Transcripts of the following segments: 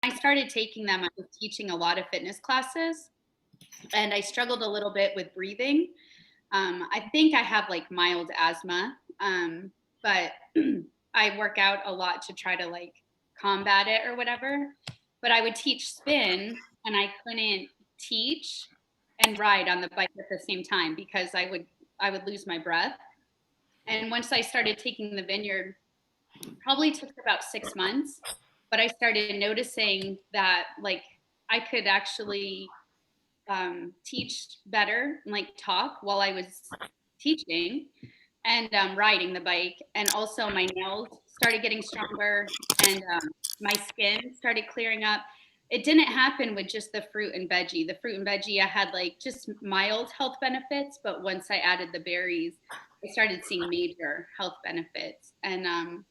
I started taking them, I was teaching a lot of fitness classes, and I struggled a little bit with breathing. I think I have like mild asthma, but I work out a lot to try to like combat it or whatever. But I would teach spin, and I couldn't teach and ride on the bike at the same time because I would lose my breath. And once I started taking the Vineyard, probably took about 6 months, but I started noticing that like I could actually teach better, and like talk while I was teaching and riding the bike. And also my nails started getting stronger, and my skin started clearing up. It didn't happen with just the fruit and veggie. The fruit and veggie, I had like just mild health benefits, but once I added the berries, I started seeing major health benefits. And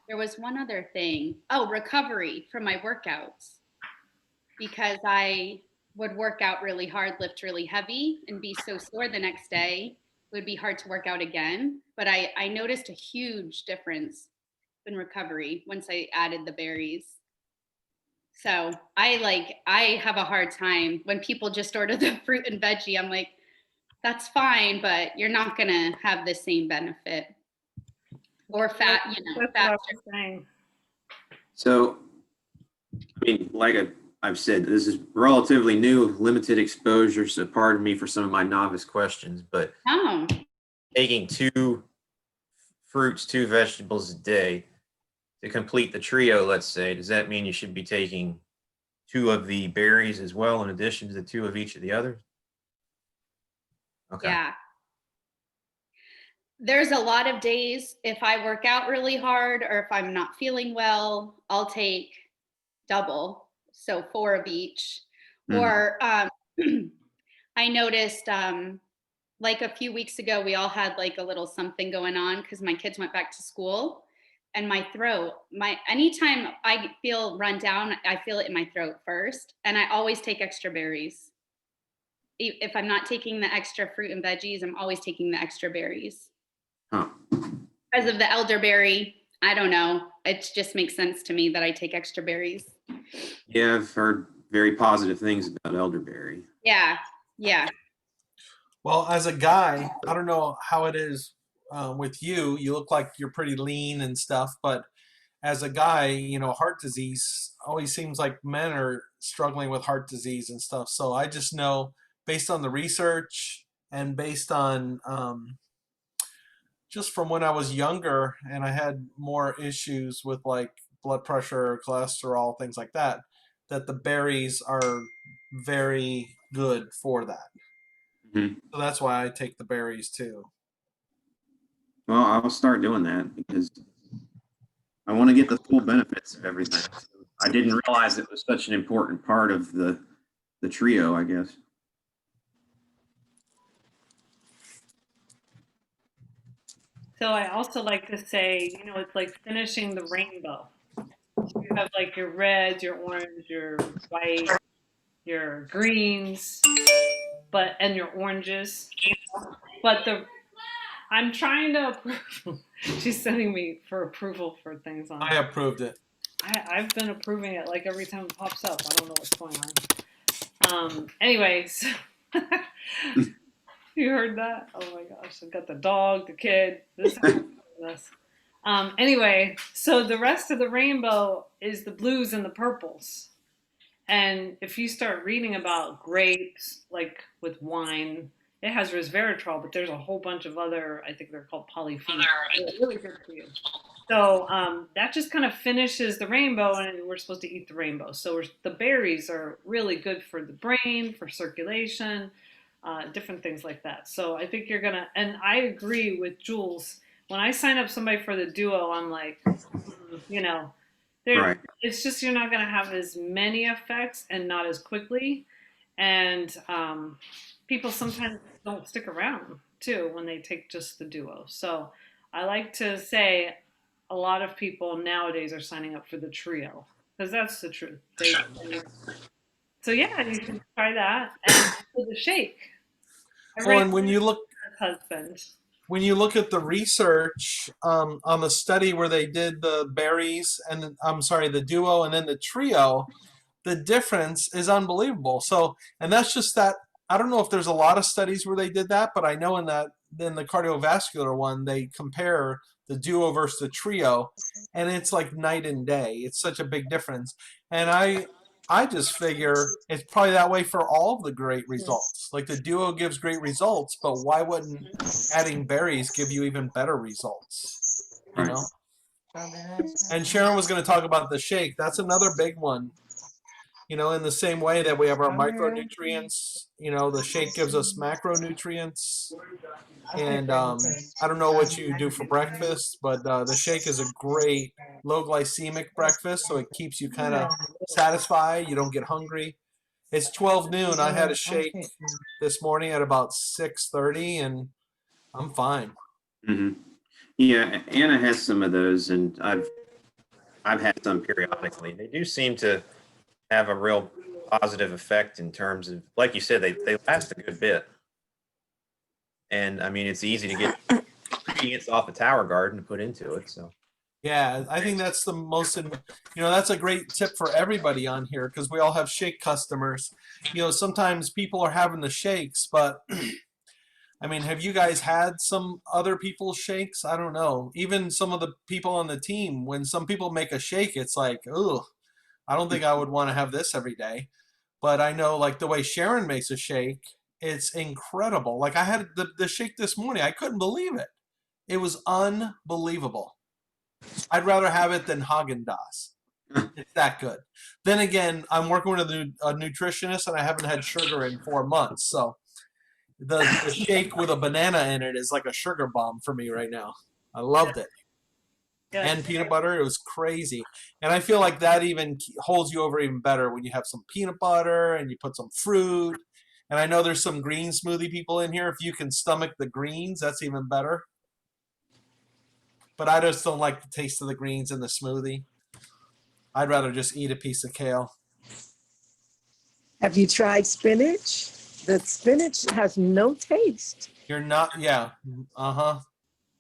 there was one other thing. Oh, recovery from my workouts, because I would work out really hard, lift really heavy, and be so sore the next day. It would be hard to work out again. But I noticed a huge difference in recovery once I added the berries. So I have a hard time when people just order the fruit and veggie. I'm like, that's fine, but you're not gonna have the same benefit. Or fat, That's what I was saying. So, I mean, I've said, this is relatively new, limited exposure, so pardon me for some of my novice questions, but Oh, taking 2 fruits, 2 vegetables a day to complete the trio, let's say, does that mean you should be taking 2 of the berries as well in addition to the 2 of each of the others? Okay. yeah. There's a lot of days if I work out really hard or if I'm not feeling well, I'll take double, so 4 of each. Mhm. Or I noticed like a few weeks ago, we all had like a little something going on because my kids went back to school, and my throat, anytime I feel run down, I feel it in my throat first, and I always take extra berries. If I'm not taking the extra fruit and veggies, I'm always taking the extra berries. Huh. Because of the elderberry, I don't know. It just makes sense to me that I take extra berries. Yeah, I've heard very positive things about elderberry. Yeah, yeah. Well, as a guy, I don't know how it is with you. You look like you're pretty lean and stuff, but as a guy, heart disease always seems like men are struggling with heart disease and stuff. So I just know based on the research and based on just from when I was younger and I had more issues with like blood pressure, cholesterol, things like that, that the berries are very good for that. Mhm. So that's why I take the berries too. Well, I'll start doing that because I want to get the full benefits of everything. I didn't realize it was such an important part of the trio, I guess. So I also like to say, it's like finishing the rainbow. You have like your reds, your orange, your white, your greens, and your oranges. But I'm trying to approve. She's sending me for approval for things on. I approved it. I've been approving it like every time it pops up. I don't know what's going on. Anyways, you heard that? Oh my gosh! I've got the dog, the kid. This. Anyway, so the rest of the rainbow is the blues and the purples. And if you start reading about grapes, like with wine, it has resveratrol, but there's a whole bunch of other, I think they're called polyphenols. They're really good for you. So that just kind of finishes the rainbow, and we're supposed to eat the rainbow. So the berries are really good for the brain, for circulation, different things like that. So I think you're going to, and I agree with Jules. When I sign up somebody for the duo, I'm like, Right. it's just you're not going to have as many effects and not as quickly. And people sometimes don't stick around too when they take just the duo. So I like to say a lot of people nowadays are signing up for the trio because that's the truth. So yeah, you can try that and for the shake. Well, and when you look, husband. when you look at the research on the study where they did the berries and I'm sorry, the duo and then the trio, the difference is unbelievable. So, and that's just that. I don't know if there's a lot of studies where they did that, but I know in the cardiovascular one, they compare the duo versus the trio, and it's like night and day. It's such a big difference. And I just figure it's probably that way for all of the great results. Like the duo gives great results, but why wouldn't adding berries give you even better results? You know? And Sharon was going to talk about the shake. That's another big one. You know, in the same way that we have our micronutrients, you know, the shake gives us macronutrients. And I don't know what you do for breakfast, but the shake is a great low glycemic breakfast, so it keeps you kind of satisfied. You don't get hungry. It's 12 noon. I had a shake this morning at about 6:30, and I'm fine. Hmm. Yeah, Anna has some of those, and I've had some periodically. They do seem to have a real positive effect in terms of, like you said, they last a good bit. And I mean, it's easy to get ingredients off the Tower Garden to put into it. So Yeah, I think that's the most, you know, that's a great tip for everybody on here because we all have shake customers. You know, sometimes people are having the shakes, but I mean, have you guys had some other people's shakes? I don't know. Even some of the people on the team, when some people make a shake, it's like, ugh, I don't think I would want to have this every day. But I know, like, the way Sharon makes a shake, it's incredible. Like, I had the shake this morning. I couldn't believe it. It was unbelievable. I'd rather have it than Haagen-Dazs. It's that good. Then again, I'm working with a nutritionist, and I haven't had sugar in 4 months. So the shake with a banana in it is like a sugar bomb for me right now. I loved it. Good. And peanut butter, it was crazy. And I feel like that even holds you over even better when you have some peanut butter and you put some fruit. And I know there's some green smoothie people in here. If you can stomach the greens, that's even better. But I just don't like the taste of the greens in the smoothie. I'd rather just eat a piece of kale. Have you tried spinach? The spinach has no taste. You're not, yeah. Uh-huh.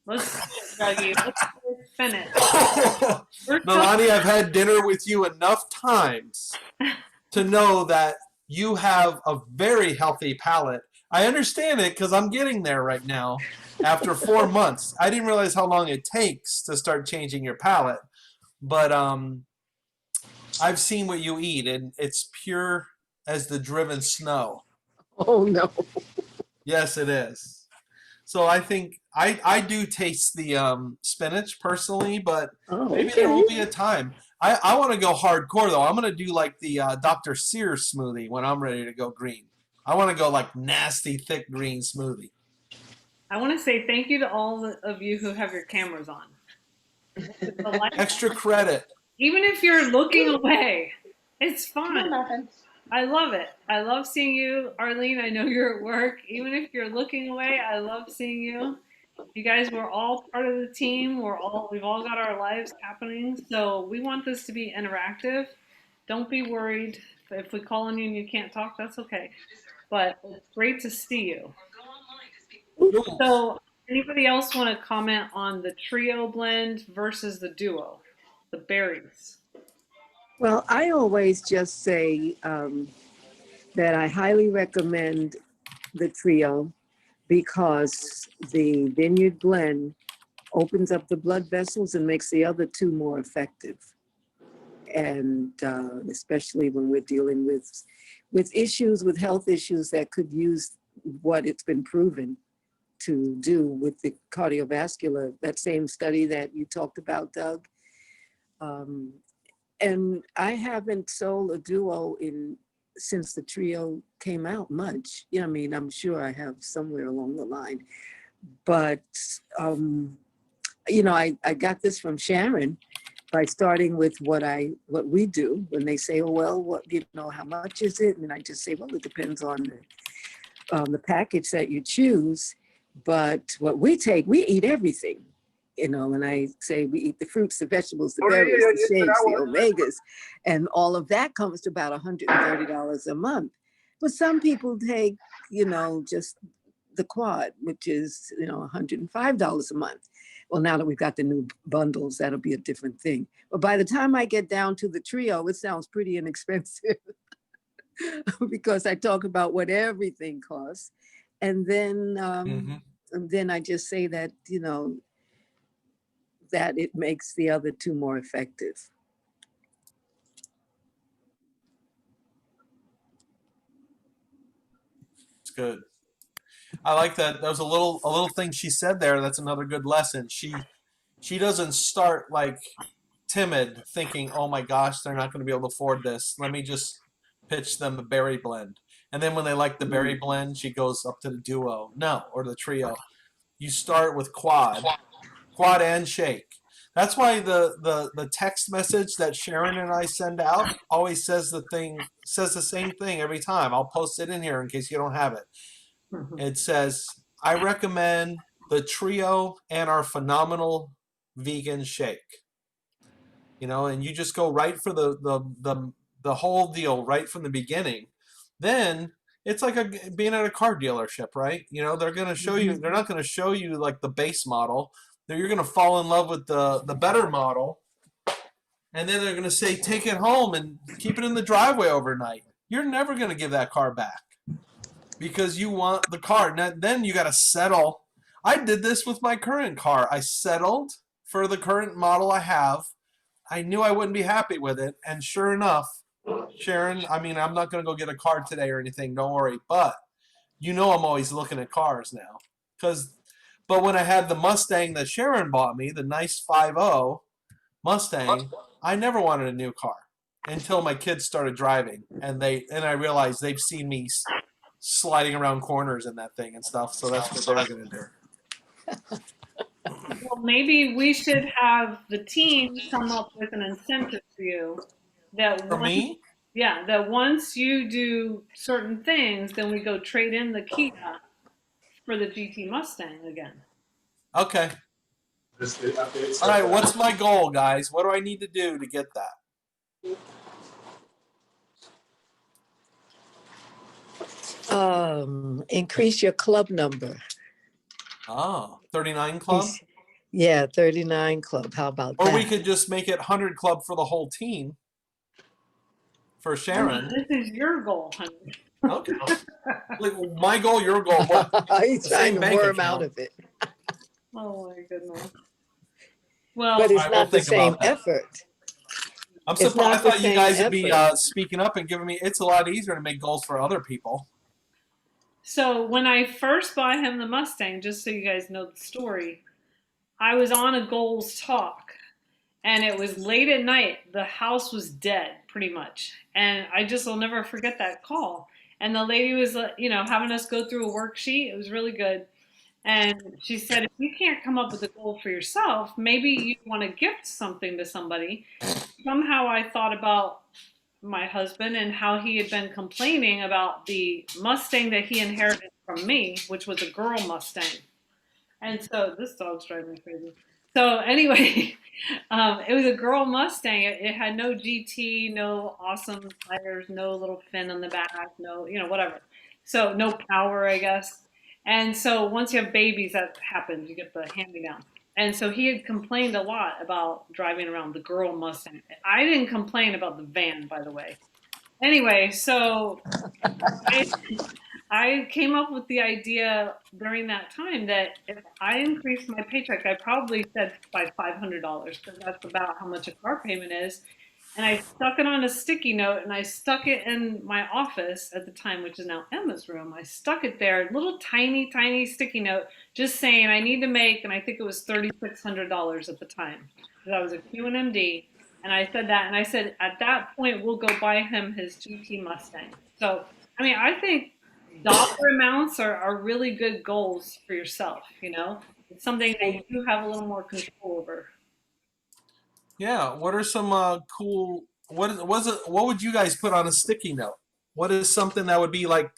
Let's Dougie, let's finish. Nalani, I've had dinner with you enough times to know that you have a very healthy palate. I understand it because I'm getting there right now after 4 months. I didn't realize how long it takes to start changing your palate. But I've seen what you eat, and it's pure as the driven snow. Oh no. Yes, it is. So I think I do taste the spinach personally, but Oh, maybe there will okay. be a time. I want to go hardcore though. I'm going to do like the Dr. Sears smoothie when I'm ready to go green. I want to go like nasty, thick green smoothie. I want to say thank you to all of you who have your cameras on. Extra credit. Even if you're looking away, it's fine. I love it. I love seeing you, Arlene. I know you're at work. Even if you're looking away, I love seeing you. You guys, we're all part of the team. We've all got our lives happening. So we want this to be interactive. Don't be worried. If we call on you and you can't talk, that's okay. But it's great to see you. So anybody else want to comment on the trio blend versus the duo, the berries? Well, I always just say that I highly recommend the trio because the Vineyard blend opens up the blood vessels and makes the other two more effective. And especially when we're dealing with issues, with health issues that could use what it's been proven to do with the cardiovascular, that same study that you talked about, Doug. And I haven't sold a duo since the trio came out much. Yeah, I mean, I'm sure I have somewhere along the line. But, you know, I got this from Sharon by starting with what we do when they say, oh, well, what, you know, how much is it? And I just say, well, it depends on the package that you choose. But what we take, we eat everything. You know, when I say we eat the fruits, the vegetables, the berries, the shakes, the omegas, and all of that comes to about $130 a month. But some people take, you know, just the quad, which is, $105 a month. Well, now that we've got the new bundles, that'll be a different thing. But by the time I get down to the trio, it sounds pretty inexpensive because I talk about what everything costs. And then, I just say that, that it makes the other two more effective. It's good. I like that. There was a little thing she said there. That's another good lesson. She doesn't start like timid, thinking, "Oh my gosh, they're not going to be able to afford this. Let me just pitch them a berry blend." And then when they like the berry blend, she goes up to the duo, no, or the trio. You start with quad and shake. That's why the text message that Sharon and I send out always says the same thing every time. I'll post it in here in case you don't have it. It says, I recommend the trio and our phenomenal vegan shake. And you just go right for the whole deal right from the beginning. Then it's like being at a car dealership, right? They're going to show you, they're not going to show you like the base model. You're going to fall in love with the better model. And then they're going to say, take it home and keep it in the driveway overnight. You're never going to give that car back because you want the car. Now, then you got to settle. I did this with my current car. I settled for the current model I have. I knew I wouldn't be happy with it. And sure enough, Sharon, I'm not going to go get a car today or anything. Don't worry. But I'm always looking at cars now. But when I had the Mustang that Sharon bought me, the nice 5.0 Mustang, I never wanted a new car until my kids started driving. And I realized they've seen me sliding around corners in that thing and stuff. So that's what they're going to do. Well, maybe we should have the team come up with an incentive for you. For me? Yeah, that once you do certain things, then we go trade in the Kia for the GT Mustang again. Okay. All right, what's my goal, guys? What do I need to do to get that? Increase your club number. Oh, 39 club? Yeah, 39 club. How about that? Or we could just make it 100 club for the whole team. For Sharon. This is your goal, honey. Okay. Like my goal, your goal. He's trying to worm out of it. Oh my goodness. Well, but it's not the same effort. I'm surprised. I thought you guys would be speaking up and giving me. It's a lot easier to make goals for other people. So when I first bought him the Mustang, just so you guys know the story, I was on a goals talk, and it was late at night. The house was dead, pretty much, and I just will never forget that call. And the lady was, having us go through a worksheet. It was really good. And she said, if you can't come up with a goal for yourself, maybe you want to gift something to somebody. Somehow I thought about my husband and how he had been complaining about the Mustang that he inherited from me, which was a girl Mustang. And so this dog's driving me crazy. So anyway, it was a girl Mustang. It had no GT, no awesome tires, no little fin on the back, no, whatever. So no power, I guess. And so once you have babies, that happens. You get the hand-me-down. And so he had complained a lot about driving around the girl Mustang. I didn't complain about the van, by the way. Anyway, so I came up with the idea during that time that if I increased my paycheck, I probably said by $500 because that's about how much a car payment is. And I stuck it on a sticky note and I stuck it in my office at the time, which is now Emma's room. I stuck it there, little tiny, tiny sticky note, just saying I need to make, and I think it was $3,600 at the time because I was a QNMD. And I said that, and I said, at that point, we'll go buy him his GT Mustang. So, I think dollar amounts are really good goals for yourself, It's something that you have a little more control over. Yeah. What are some cool? What would you guys put on a sticky note? What is something that would be like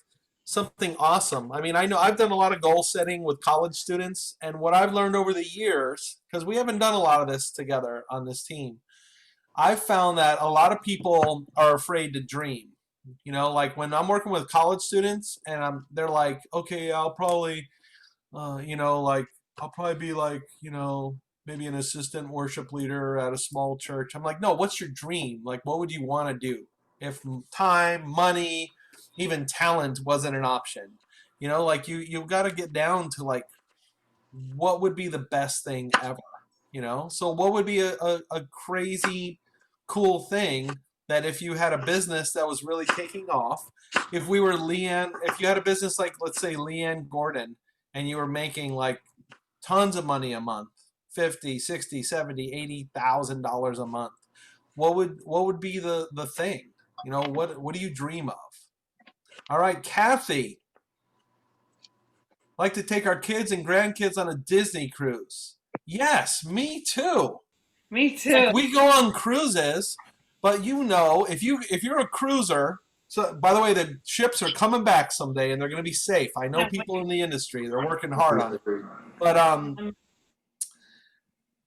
something awesome? I know I've done a lot of goal setting with college students, and what I've learned over the years, because we haven't done a lot of this together on this team, I've found that a lot of people are afraid to dream. You know, like when I'm working with college students and they're like, okay, I'll probably, like I'll probably be like, maybe an assistant worship leader at a small church. I'm like, no, what's your dream? Like, what would you want to do if time, money, even talent wasn't an option? Like you got to get down to like, what would be the best thing ever? So what would be a crazy cool thing that if you had a business that was really taking off, if you had a business like, let's say, Leanne Gordon, and you were making like tons of money a month, 50, 60, 70, $80,000 a month, what would be the thing? What do you dream of? All right, Kathy. Like to take our kids and grandkids on a Disney cruise. Yes, me too. Me too. Like we go on cruises, but if you're a cruiser, so by the way, the ships are coming back someday and they're going to be safe. I know people in the industry, they're working hard on it. But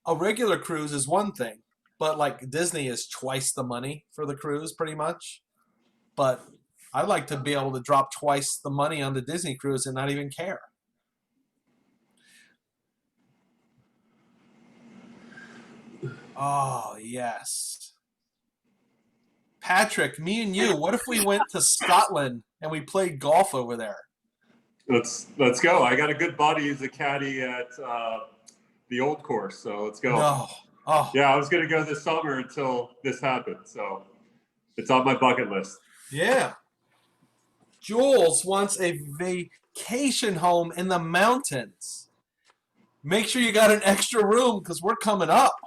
a regular cruise is one thing, but like Disney is twice the money for the cruise pretty much. But I'd like to be able to drop twice the money on the Disney cruise and not even care. Oh, yes. Patrick, me and you, what if we went to Scotland and we played golf over there? Let's go. I got a good buddy who's a caddy at the old course, so let's go. No. Oh. Yeah, I was going to go this summer until this happened, so it's on my bucket list. Yeah. Jules wants a vacation home in the mountains. Make sure you got an extra room because we're coming up.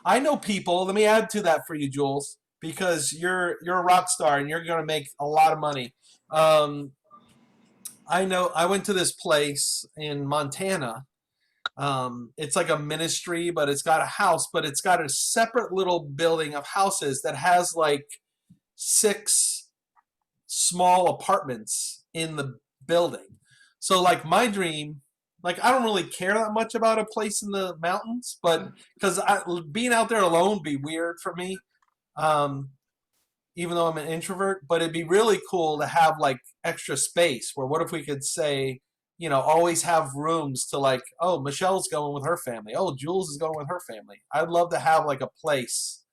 I know people, let me add to that for you, Jules, because you're a rock star and you're going to make a lot of money. I know I went to this place in Montana. It's like a ministry, but it's got a house, but it's got a separate little building of houses that has like 6 small apartments in the building. So like my dream, like I don't really care that much about a place in the mountains, but because being out there alone would be weird for me, even though I'm an introvert. But it'd be really cool to have like extra space. Where what if we could say, always have rooms to like, oh, Michelle's going with her family. Oh, Jules is going with her family. I'd love to have like a place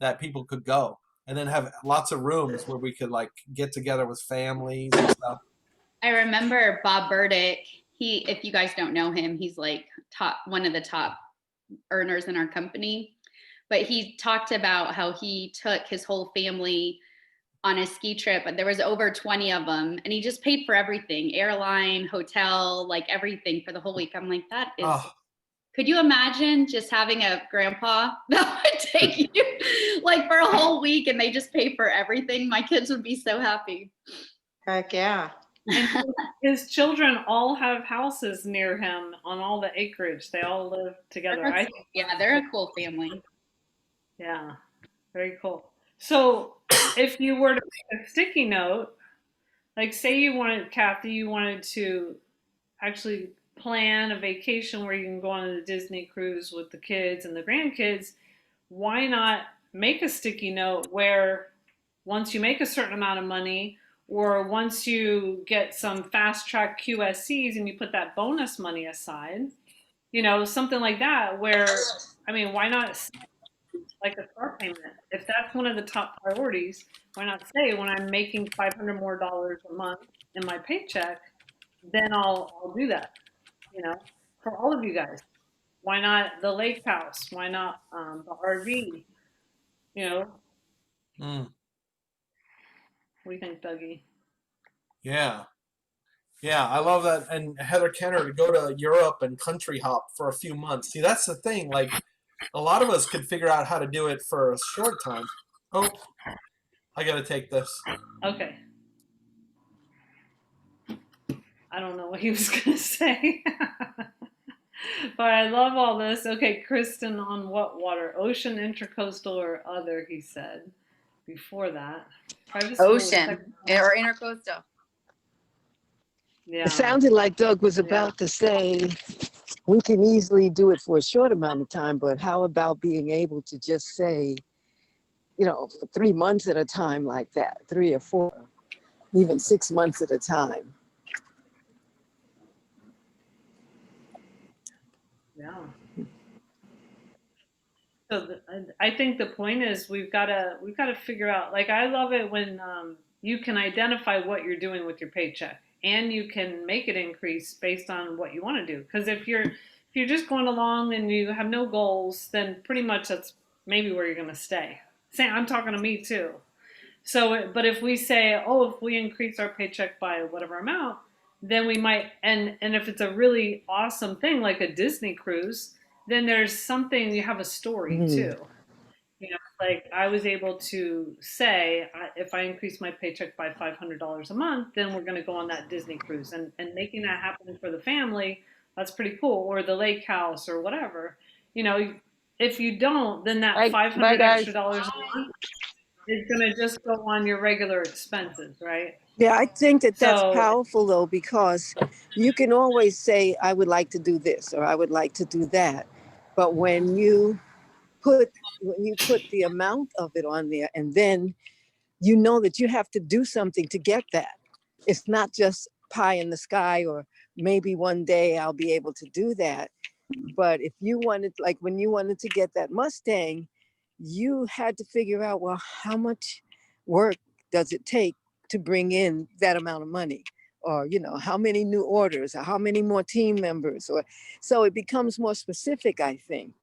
that people could go, and then have lots of rooms where we could like get together with families and stuff. I remember Bob Burdick. If you guys don't know him, he's like one of the top earners in our company. But he talked about how he took his whole family on a ski trip, but there was over 20 of them, and he just paid for everything, airline, hotel, like everything for the whole week. I'm like, that is, could you imagine just having a grandpa that would take you like for a whole week and they just pay for everything? My kids would be so happy. Heck yeah. And his children all have houses near him on all the acreage. They all live together. Yeah, they're a cool family. Yeah, very cool. So if you were to make a sticky note, like say you wanted, Kathy, you wanted to actually plan a vacation where you can go on a Disney cruise with the kids and the grandkids, why not make a sticky note where once you make a certain amount of money, or once you get some fast track QSCs and you put that bonus money aside, something like that where, I mean, why not like a car payment? If that's one of the top priorities, why not say when I'm making $500 more a month in my paycheck, then I'll do that, for all of you guys. Why not the lake house? Why not the RV? What do you think, Dougie? Yeah, I love that. And Heather Kenner to go to Europe and country hop for a few months. See, that's the thing. Like, a lot of us could figure out how to do it for a short time. Oh, I got to take this. Okay. I don't know what he was going to say. But I love all this. Okay, Kristen, on what water? Ocean, intercoastal, or other, he said. Before that. Ocean or intercoastal. Yeah. It sounded like Doug was about to say we can easily do it for a short amount of time, but how about being able to just say, for 3 months at a time like that, 3 or 4, even 6 months at a time. Yeah. So I think the point is we've got to figure out. Like I love it when you can identify what you're doing with your paycheck, and you can make it increase based on what you want to do. Because if you're just going along and you have no goals, then pretty much that's maybe where you're going to stay. I'm talking to me too. So, but if we say, oh, if we increase our paycheck by whatever amount, then we might, and if it's a really awesome thing like a Disney cruise, then there's something, you have a story too. Like I was able to say, if I increase my paycheck by $500 a month, then we're going to go on that Disney cruise, and making that happen for the family, that's pretty cool. Or the lake house or whatever. If you don't, then that $500 extra dollars a month is going to just go on your regular expenses, right? Yeah, I think that's So- powerful though, because you can always say, I would like to do this or I would like to do that. But when you put the amount of it on there, and then you know that you have to do something to get that. It's not just pie in the sky, or maybe one day I'll be able to do that. But if you wanted, like when you wanted to get that Mustang, you had to figure out, well, how much work does it take to bring in that amount of money? Or, how many new orders, or how many more team members? Or so it becomes more specific, I think.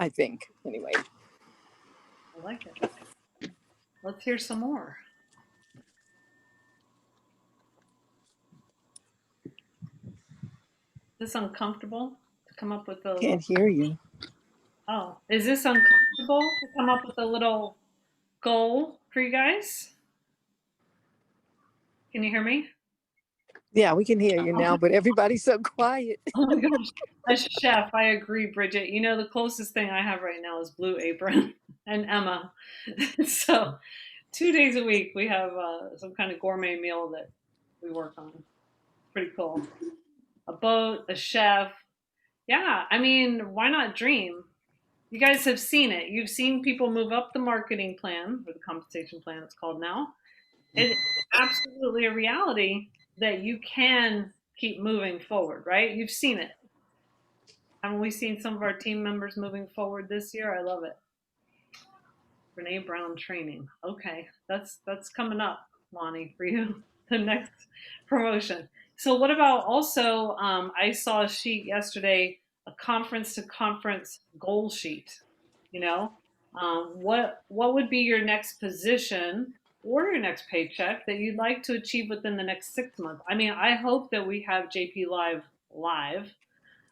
Anyway. I like it. Let's hear some more. Is this uncomfortable to come up with a? Can't hear you. Oh, is this uncomfortable to come up with a little goal for you guys? Can you hear me? Yeah, we can hear you now, but everybody's so quiet. Oh my gosh. As chef, I agree, Bridget. The closest thing I have right now is Blue Apron and Emma. So 2 days a week, we have some kind of gourmet meal that we work on. Pretty cool. A boat, a chef. Yeah, why not dream? You guys have seen it. You've seen people move up the marketing plan, or the compensation plan it's called now. It's absolutely a reality that you can keep moving forward, right? You've seen it. Haven't we seen some of our team members moving forward this year? I love it. Brene Brown training. Okay, that's coming up, Lonnie, for you, the next promotion. So what about also, I saw a sheet yesterday, a conference to conference goal sheet. What would be your next position or your next paycheck that you'd like to achieve within the next 6 months? I hope that we have JP live.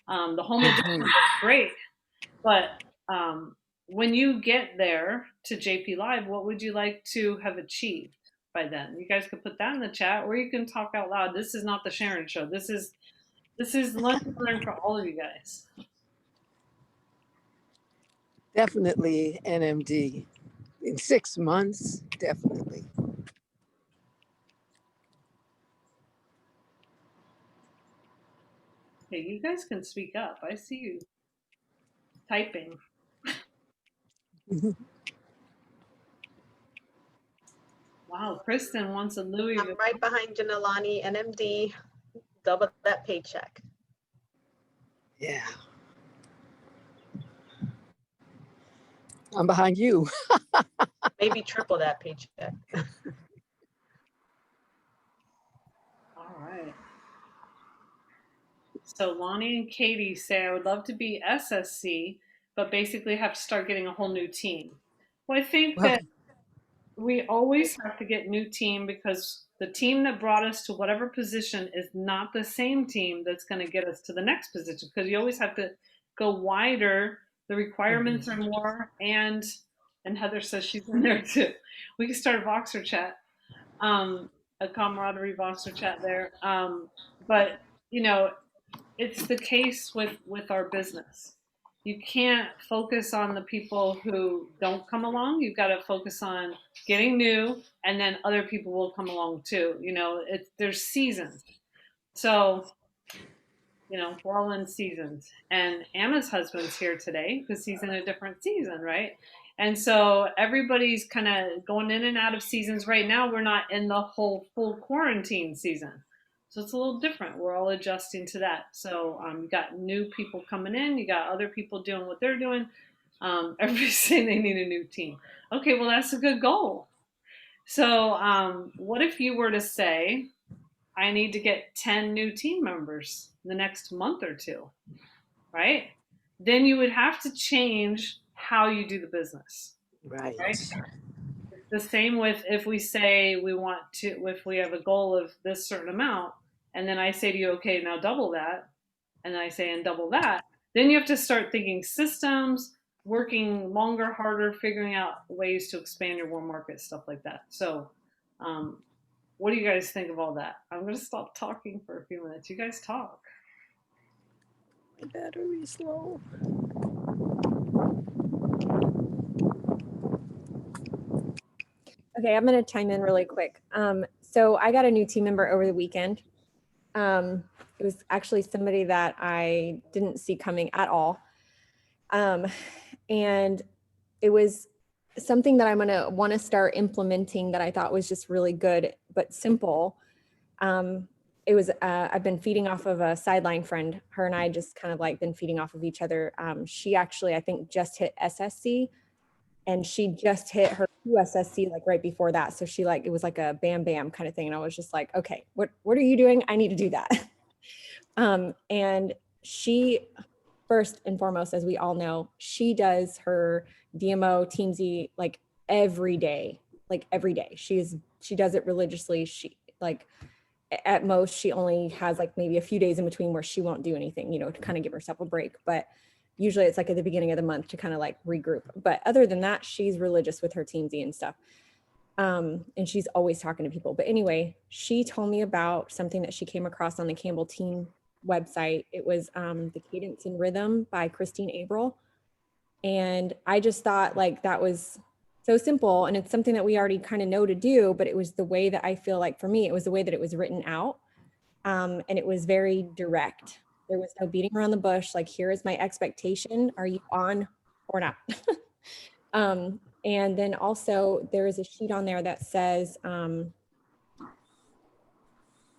The home edition is great, but when you get there to JP Live, what would you like to have achieved by then? You guys could put that in the chat, or you can talk out loud. This is not the Sharon Show. This is lunch and learn for all of you guys. Definitely NMD. In 6 months, definitely. Hey, you guys can speak up. I see you typing. Wow, Kristen wants a Louis. I'm right behind Janelani, NMD, double that paycheck. Yeah. I'm behind you. Maybe triple that paycheck. All right. So Lonnie and Katie say, I would love to be SSC, but basically have to start getting a whole new team. Well, I think that we always have to get new team, because the team that brought us to whatever position is not the same team that's going to get us to the next position, because you always have to go wider. The requirements are more, and Heather says she's in there too. We can start a Voxer chat, a camaraderie Voxer chat there. But it's the case with our business. You can't focus on the people who don't come along. You've got to focus on getting new, and then other people will come along too. There's seasons. So You know, we're all in seasons. And Anna's husband's here today because he's in a different season, right? And so everybody's kind of going in and out of seasons right now. We're not in the whole full quarantine season. So it's a little different. We're all adjusting to that. So you got new people coming in, you got other people doing what they're doing. Everybody's saying they need a new team. Okay, well, that's a good goal. So what if you were to say, I need to get 10 new team members in the next month or two, right? Then you would have to change how you do the business. Right. The same with if we say we want to, if we have a goal of this certain amount, and then I say to you, okay, now double that, and then I say, and double that, then you have to start thinking systems, working longer, harder, figuring out ways to expand your warm market, stuff like that. So, what do you guys think of all that? I'm going to stop talking for a few minutes. You guys talk. My battery's low. Okay, I'm going to chime in really quick. So I got a new team member over the weekend. It was actually somebody that I didn't see coming at all. And it was something that I'm going to want to start implementing that I thought was just really good, but simple. It was, I've been feeding off of a sideline friend. Her and I just kind of like been feeding off of each other. She actually, I think, just hit SSC, and she just hit her USSC like right before that. So she like, it was like a bam, bam kind of thing. And I was just like, okay, what are you doing? I need to do that. And she, first and foremost, as we all know, she does her DMO Teamsy like every day. She does it religiously. She like, at most, she only has like maybe a few days in between where she won't do anything, you know, to kind of give herself a break. But usually it's like at the beginning of the month to kind of like regroup. But other than that, she's religious with her Teamsy and stuff. And she's always talking to people. But anyway, she told me about something that she came across on the Campbell Team website. It was the Cadence and Rhythm by Christine Abril. And I just thought like that was so simple, and it's something that we already kind of know to do, but it was the way that I feel like for me, it was the way that it was written out. And it was very direct. There was no beating around the bush. Like, here is my expectation. Are you on or not? And then also there is a sheet on there that says,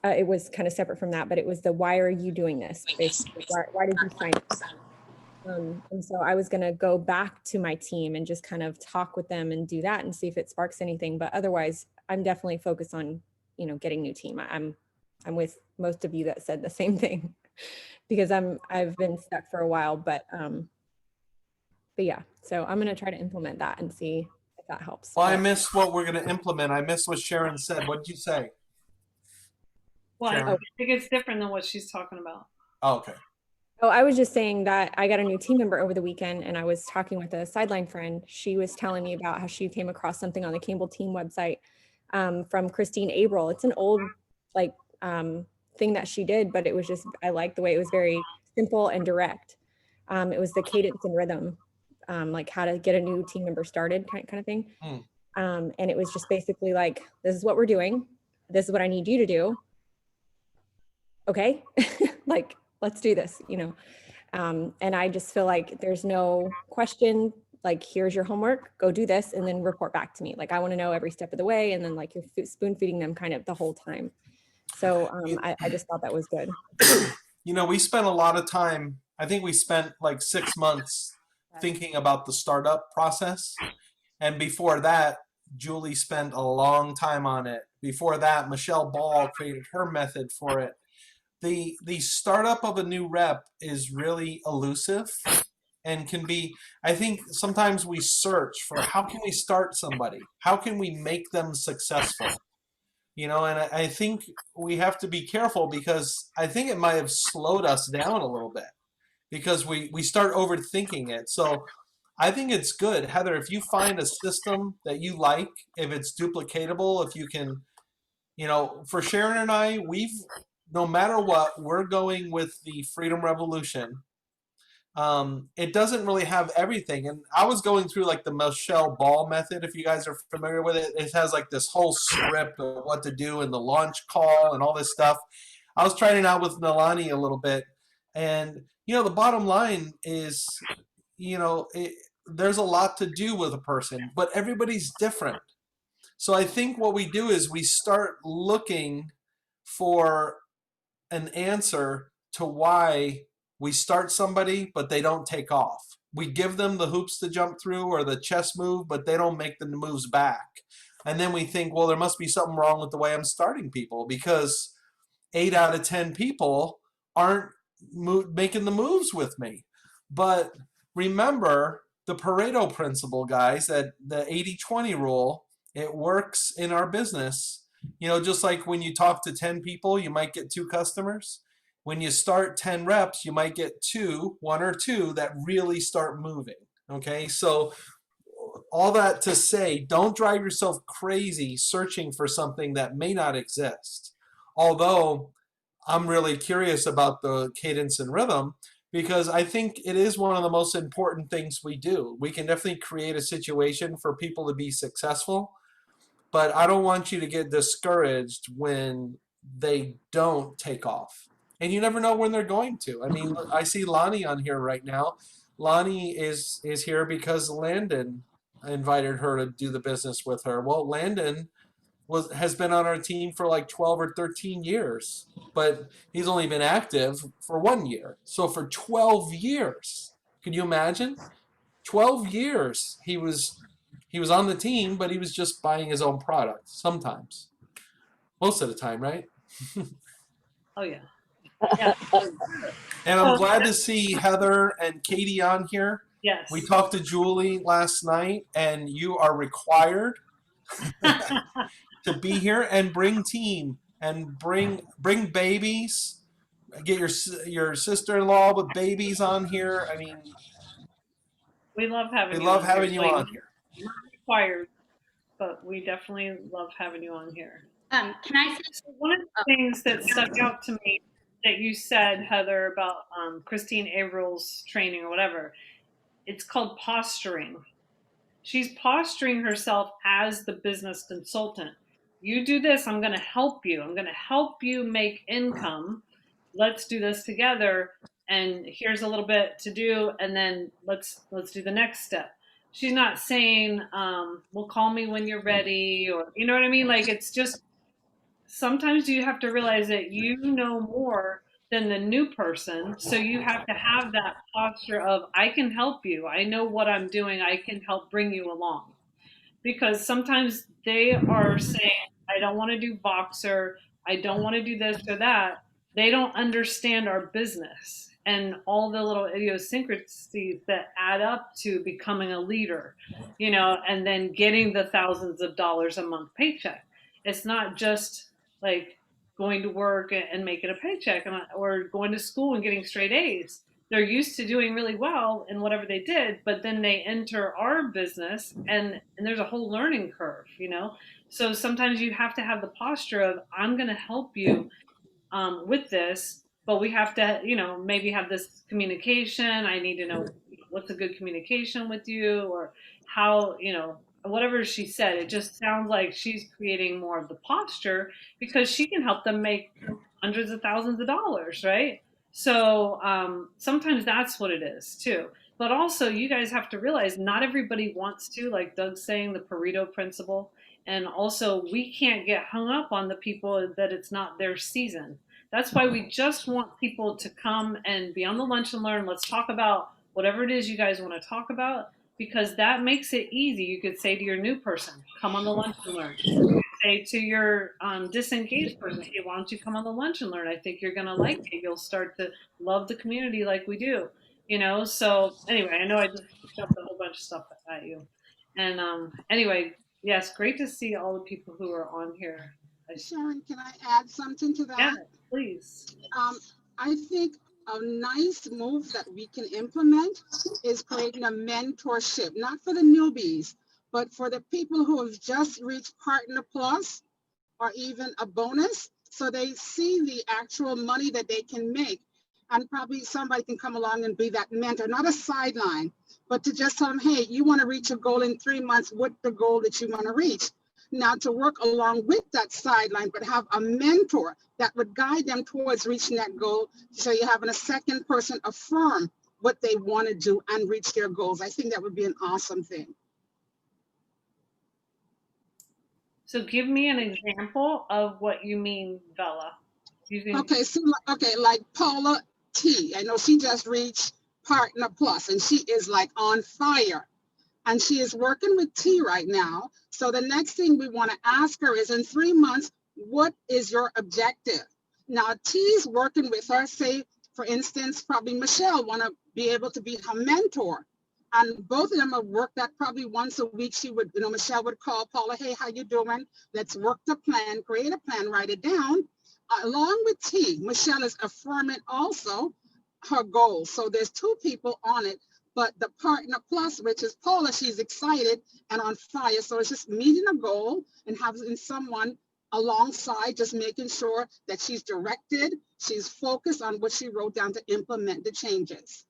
it was kind of separate from that, but it was the, why are you doing this? Basically, why did you sign up? And so I was going to go back to my team and just kind of talk with them and do that and see if it sparks anything. But otherwise, I'm definitely focused on, you know, getting new team. I'm with most of you that said the same thing because I've been stuck for a while, but yeah, so I'm going to try to implement that and see if that helps. Well, I missed what we're going to implement. I missed what Sharon said. What did you say? Well, Sharon? I think it's different than what she's talking about. Oh, okay. Oh, I was just saying that I got a new team member over the weekend, and I was talking with a sideline friend. She was telling me about how she came across something on the Campbell Team website from Christine Abril. It's an old like thing that she did, but it was just, I liked the way it was very simple and direct. It was the Cadence and Rhythm, like how to get a new team member started kind of thing. And it was just basically like, this is what we're doing. This is what I need you to do. Okay, like, let's do this, you know? And I just feel like there's no question, like, here's your homework, go do this, and then report back to me. Like, I want to know every step of the way, and then like you're spoon feeding them kind of the whole time. So I just thought that was good. You know, we spent a lot of time, I think we spent like 6 months thinking about the startup process. And before that, Julie spent a long time on it. Before that, Michelle Ball created her method for it. The startup of a new rep is really elusive and can be, I think sometimes we search for how can we start somebody? How can we make them successful? You know, and I think we have to be careful because I think it might have slowed us down a little bit because we start overthinking it. So I think it's good. Heather, if you find a system that you like, if it's duplicatable, if you can, you know, for Sharon and I, no matter what, we're going with the Freedom Revolution. It doesn't really have everything. And I was going through like the Michelle Ball method, if you guys are familiar with it. It has like this whole script of what to do in the launch call and all this stuff. I was trying it out with Nalani a little bit. And, the bottom line is, there's a lot to do with a person, but everybody's different. So I think what we do is we start looking for an answer to why we start somebody, but they don't take off. We give them the hoops to jump through or the chess move, but they don't make the moves back. And then we think, well, there must be something wrong with the way I'm starting people, because 8 out of 10 people aren't making the moves with me. But remember the Pareto principle, guys, that the 80-20 rule, it works in our business. Just like when you talk to 10 people, you might get 2 customers. When you start 10 reps, you might get 1 or 2 that really start moving. Okay, so all that to say, don't drive yourself crazy searching for something that may not exist. Although I'm really curious about the cadence and rhythm, because I think it is one of the most important things we do. We can definitely create a situation for people to be successful, but I don't want you to get discouraged when they don't take off. And you never know when they're going to. I mean, I see Lonnie on here right now. Lonnie is here because Landon invited her to do the business with her. Well, Landon has been on our team for like 12 or 13 years, but he's only been active for 1 year. So for 12 years, can you imagine? 12 years he was on the team, but he was just buying his own product sometimes. Most of the time, right? Oh, yeah. Yeah. And I'm glad to see Heather and Katie on here. Yes. We talked to Julie last night, and you are required to be here and bring team and bring babies. Get your sister-in-law with babies on here. I mean, we love having you on here. Not required, but we definitely love having you on here. Can I say one of the things that stuck out to me that you said, Heather, about Christine Averill's training or whatever, it's called posturing. She's posturing herself as the business consultant. You do this, I'm going to help you. I'm going to help you make income. Let's do this together. And here's a little bit to do, and then let's do the next step. She's not saying, well, call me when you're ready, or you know what I mean? Like, it's just, sometimes you have to realize that you know more than the new person. So you have to have that posture of, I can help you. I know what I'm doing. I can help bring you along. Because sometimes they are saying, I don't want to do Voxer. I don't want to do this or that. They don't understand our business and all the little idiosyncrasies that add up to becoming a leader, and then getting the thousands of dollars a month paycheck. It's not just like going to work and making a paycheck, or going to school and getting straight A's. They're used to doing really well in whatever they did, but then they enter our business and there's a whole learning curve, So sometimes you have to have the posture of, I'm going to help you with this, but we have to, maybe have this communication. I need to know what's a good communication with you, or how, whatever she said. It just sounds like she's creating more of the posture because she can help them make hundreds of thousands of dollars, right? So sometimes that's what it is too. But also you guys have to realize not everybody wants to, like Doug's saying, the Pareto principle. And also we can't get hung up on the people that it's not their season. That's why we just want people to come and be on the Lunch and Learn. Let's talk about whatever it is you guys want to talk about, because that makes it easy. You could say to your new person, come on the Lunch and Learn. Say to your disengaged person, hey, why don't you come on the Lunch and Learn? I think you're going to like it. You'll start to love the community like we do, So anyway, I know I just jumped a whole bunch of stuff at you. And anyway, yes, great to see all the people who are on here. Sharon, can I add something to that? Yeah, please. I think a nice move that we can implement is creating a mentorship, not for the newbies, but for the people who have just reached Partner Plus or even a bonus, so they see the actual money that they can make. And probably somebody can come along and be that mentor, not a sideline, but to just tell them, hey, you want to reach a goal in 3 months, what's the goal that you want to reach? not to work along with that sideline, but have a mentor that would guide them towards reaching that goal. So you're having a second person affirm what they want to do and reach their goals. I think that would be an awesome thing. So give me an example of what you mean, Bella. Okay, so like Paula T. I know she just reached Partner Plus, and she is like on fire. And she is working with T right now. So the next thing we want to ask her is, in 3 months, what is your objective? Now, T's working with her. Say, for instance, probably Michelle want to be able to be her mentor. And both of them have worked that probably once a week. She would, Michelle would call Paula, hey, how you doing? Let's work the plan, create a plan, write it down. Along with T, Michelle is affirming also her goals. So there's two people on it, but the Partner Plus, which is Paula, she's excited and on fire. So it's just meeting a goal and having someone alongside, just making sure that she's directed, she's focused on what she wrote down to implement the changes.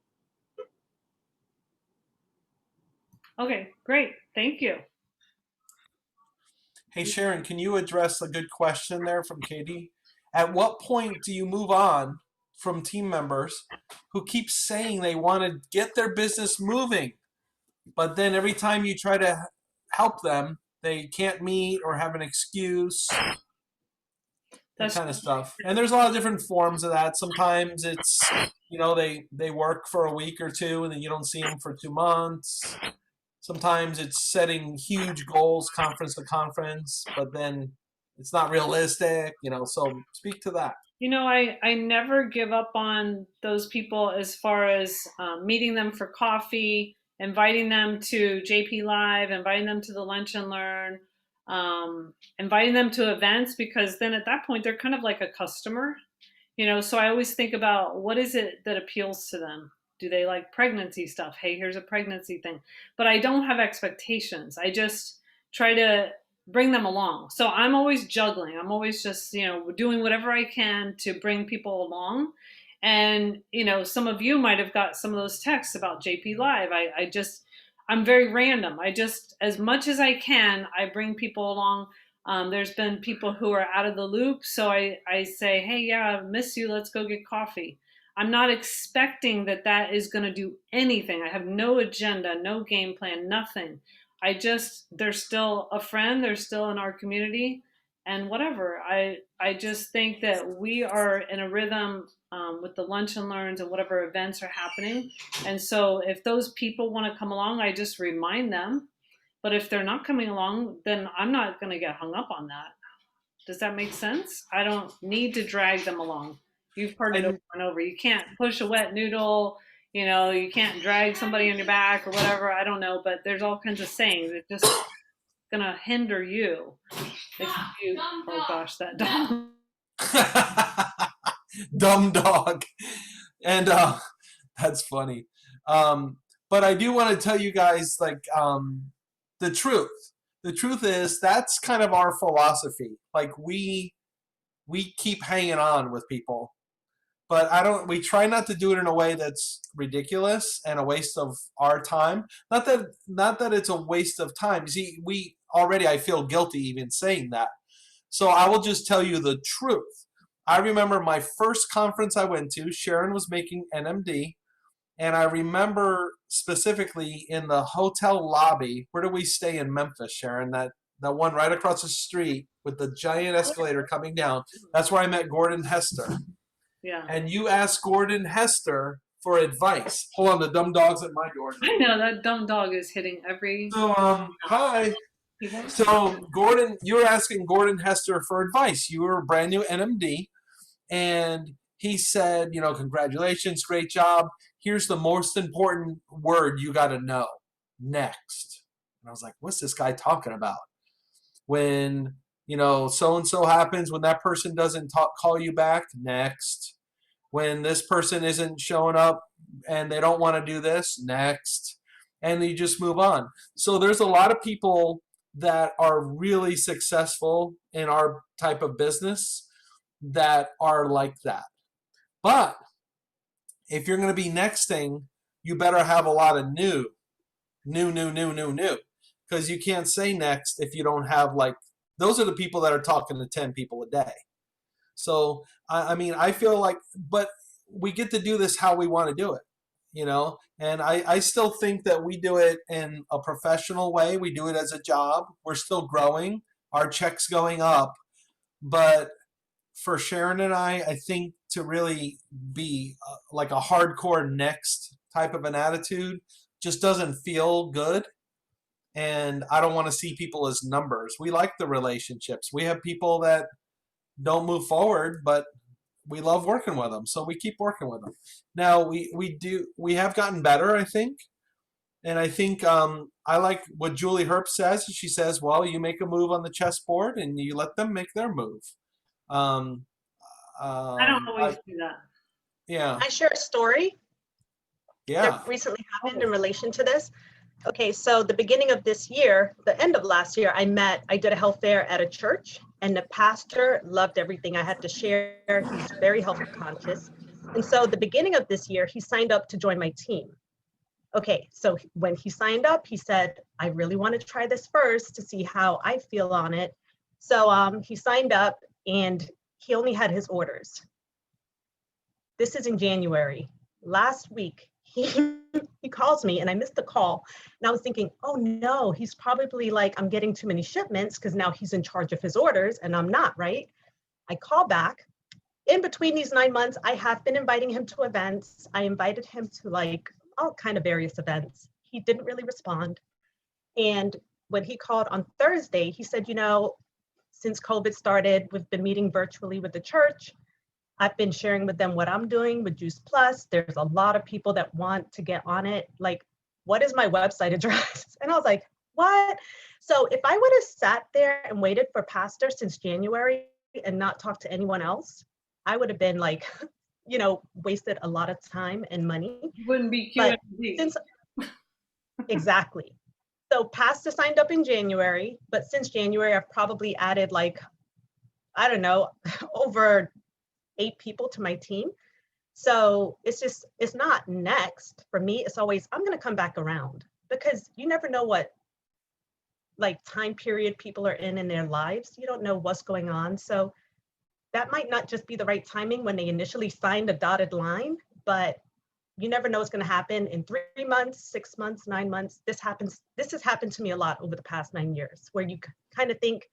Okay, great. Thank you. Hey, Sharon, can you address a good question there from Katie? At what point do you move on from team members who keep saying they want to get their business moving, but then every time you try to help them, they can't meet or have an excuse, that kind of stuff? And there's a lot of different forms of that. Sometimes it's, they work for a week or two and then you don't see them for 2 months. Sometimes it's setting huge goals conference to conference, but then it's not realistic, so speak to that. I never give up on those people as far as meeting them for coffee, inviting them to JP Live, inviting them to the Lunch and Learn, inviting them to events, because then at that point they're kind of like a customer, so I always think about what is it that appeals to them. Do they like pregnancy stuff? Hey, here's a pregnancy thing. But I don't have expectations. I just try to bring them along. So I'm always juggling. I'm always just, doing whatever I can to bring people along. And, some of you might have got some of those texts about JP Live. I'm very random. As much as I can, I bring people along. There's been people who are out of the loop. So I say, hey, yeah, I miss you. Let's go get coffee. I'm not expecting that is going to do anything. I have no agenda, no game plan, nothing. They're still a friend. They're still in our community and whatever. I just think that we are in a rhythm with the Lunch and Learns and whatever events are happening. And so if those people want to come along, I just remind them. But if they're not coming along, then I'm not going to get hung up on that. Does that make sense? I don't need to drag them along. You've heard it over and over. You can't push a wet noodle. You can't drag somebody on your back or whatever. I don't know, but there's all kinds of sayings. It's just gonna hinder you. Oh gosh, that dog. Dumb dog. And that's funny. But I do want to tell you guys, the truth. The truth is that's kind of our philosophy. Like we keep hanging on with people. But we try not to do it in a way that's ridiculous and a waste of our time. Not that it's a waste of time. See, I feel guilty even saying that. So I will just tell you the truth. I remember my first conference I went to, Sharon was making NMD, and I remember specifically in the hotel lobby. Where do we stay in Memphis, Sharon? That one right across the street with the giant escalator coming down. That's where I met Gordon Hester. Yeah. And you asked Gordon Hester for advice. Hold on, the dumb dog's at my door. I know, that dumb dog is hitting every... So, hi. So, Gordon, you were asking Gordon Hester for advice. You were a brand new NMD, and he said, congratulations, great job. Here's the most important word you got to know. Next. And I was like, what's this guy talking about? When... so-and-so happens, when that person doesn't call you back, next. When this person isn't showing up and they don't want to do this, next. And you just move on. So there's a lot of people that are really successful in our type of business that are like that. But if you're going to be nexting, you better have a lot of new. Because you can't say next if you don't have those are the people that are talking to 10 people a day. So, I mean, I feel like, but we get to do this how we want to do it, you know? And I still think that we do it in a professional way. We do it as a job. We're still growing. Our check's going up. But for Sharon and I think to really be like a hardcore next type of an attitude just doesn't feel good. And I don't want to see people as numbers. We like the relationships. We have people that don't move forward, but we love working with them, so we keep working with them. Now we have gotten better, I think, and I think I like what Julie Herb says. She says, "Well, you make a move on the chessboard, and you let them make their move." I don't always do that. Yeah. I share a story Yeah. that recently happened in relation to this. Okay, so the beginning of this year, the end of last year, I did a health fair at a church, and the pastor loved everything I had to share. He's very health conscious. And so the beginning of this year, he signed up to join my team. Okay, so when he signed up, he said, I really want to try this first to see how I feel on it. So he signed up and he only had his orders. This is in January. Last week, he calls me and I missed the call. And I was thinking, oh no, he's probably like, I'm getting too many shipments because now he's in charge of his orders and I'm not, right? I call back. In between these 9 months, I have been inviting him to events. I invited him to like all kind of various events. He didn't really respond. And when he called on Thursday, he said, you know, since COVID started, we've been meeting virtually with the church. I've been sharing with them what I'm doing with Juice Plus. There's a lot of people that want to get on it. Like, what is my website address? And I was like, what? So if I would have sat there and waited for Pastor since January and not talked to anyone else, I would have been like, you know, wasted a lot of time and money. You wouldn't be But cute. Exactly. So Pastor signed up in January, but since January, I've probably added like, I don't know, over 8 people to my team. So it's not next for me. It's always, I'm going to come back around because you never know what like time period people are in their lives. You don't know what's going on. So that might not just be the right timing when they initially signed a dotted line, but you never know what's going to happen in 3 months, 6 months, 9 months. This has happened to me a lot over the past 9 years where you kind of think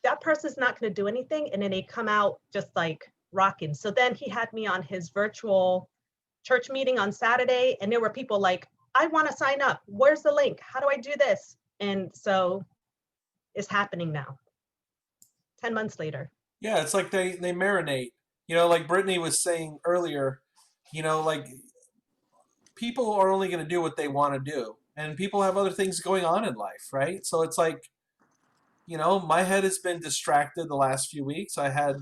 that person's not going to do anything. And then they come out just like rocking. So then he had me on his virtual church meeting on Saturday. And there were people like, I want to sign up. Where's the link? How do I do this? And so it's happening now, 10 months later. Yeah, it's like they marinate. You know, like Brittany was saying earlier, you know, like people are only going to do what they want to do. And people have other things going on in life, right? So it's like, you know, my head has been distracted the last few weeks. I had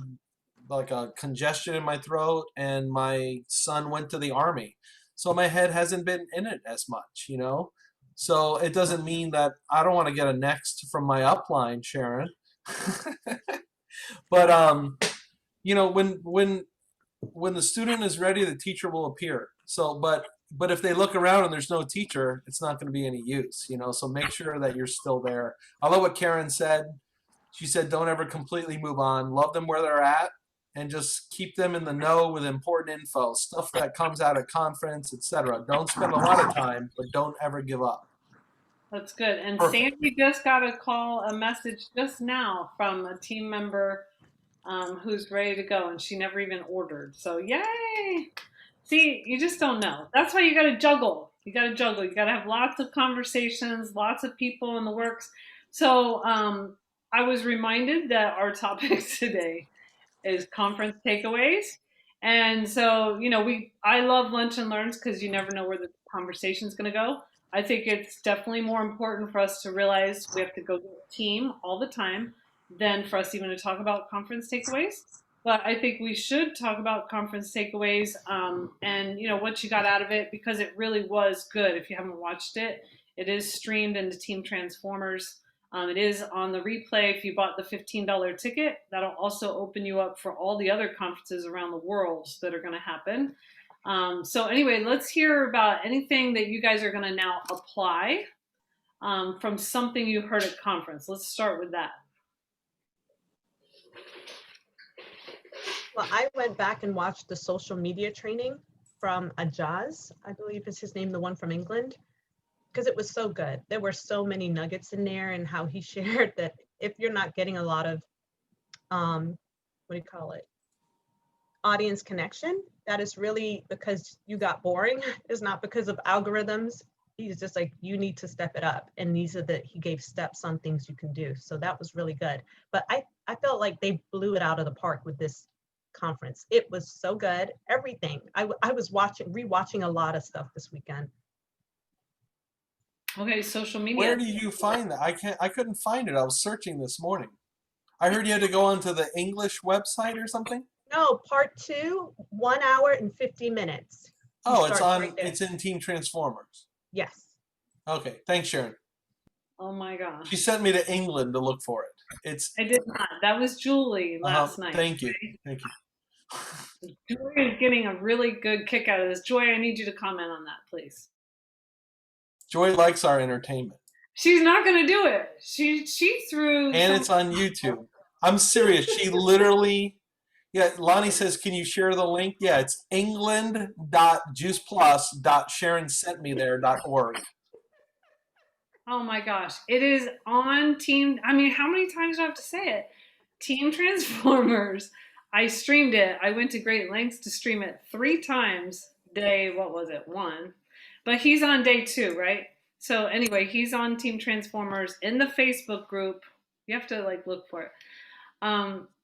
like a congestion in my throat and my son went to the army. So my head hasn't been in it as much, you know? So it doesn't mean that I don't want to get a next from my upline, Sharon. But you know, when the student is ready, the teacher will appear. So but if they look around and there's no teacher, it's not going to be any use, you know? So make sure that you're still there. I love what Karen said. She said, don't ever completely move on. Love them where they're at and just keep them in the know with important info, stuff that comes out at conference, etc. Don't spend a lot of time, but don't ever give up. That's good. And Perfect. Sandy just got a message just now from a team member who's ready to go, and she never even ordered. So yay! See, you just don't know. That's why you got to juggle. You got to juggle. You got to have lots of conversations, lots of people in the works. So I was reminded that our topic today is conference takeaways. And so, you know, I love Lunch and Learns because you never know where the conversation is going to go. I think it's definitely more important for us to realize we have to go get a team all the time than for us even to talk about conference takeaways. But I think we should talk about conference takeaways and, you know, what you got out of it, because it really was good. If you haven't watched it, it is streamed into Team Transformers. It is on the replay. If you bought the $15 ticket, that'll also open you up for all the other conferences around the world that are going to happen. So anyway, let's hear about anything that you guys are going to now apply from something you heard at conference. Let's start with that. Well, I went back and watched the social media training from Ajaz, I believe is his name, the one from England, because it was so good. There were so many nuggets in there, and how he shared that if you're not getting a lot of, what do you call it, audience connection, that is really because you got boring. It's not because of algorithms. He's just like, you need to step it up. And he gave steps on things you can do. So that was really good. But I felt like they blew it out of the park with this conference. It was so good. Everything. I was rewatching a lot of stuff this weekend. Okay, social media. Where do you find that? I couldn't find it. I was searching this morning. I heard you had to go onto the English website or something. No, part 2, 1 hour and 50 minutes. Oh, it's on. It's in Team Transformers. Yes. Okay, thanks, Sharon. Oh my gosh. She sent me to England to look for it. I did not. That was Julie last night. Thank you. Thank you. Joy is getting a really good kick out of this. Joy, I need you to comment on that, please. Joy likes our entertainment. She's not going to do it. She threw. And it's on YouTube. I'm serious. She literally. Yeah, Lonnie says, can you share the link? Yeah, it's england.juiceplus.sharonsentmethere.org. Oh my gosh. It is on Team. I mean, how many times do I have to say it? Team Transformers. I streamed it. I went to great lengths to stream it 3 times. Day, what was it? 1. But he's on day 2, right? So anyway, he's on Team Transformers in the Facebook group. You have to like look for it.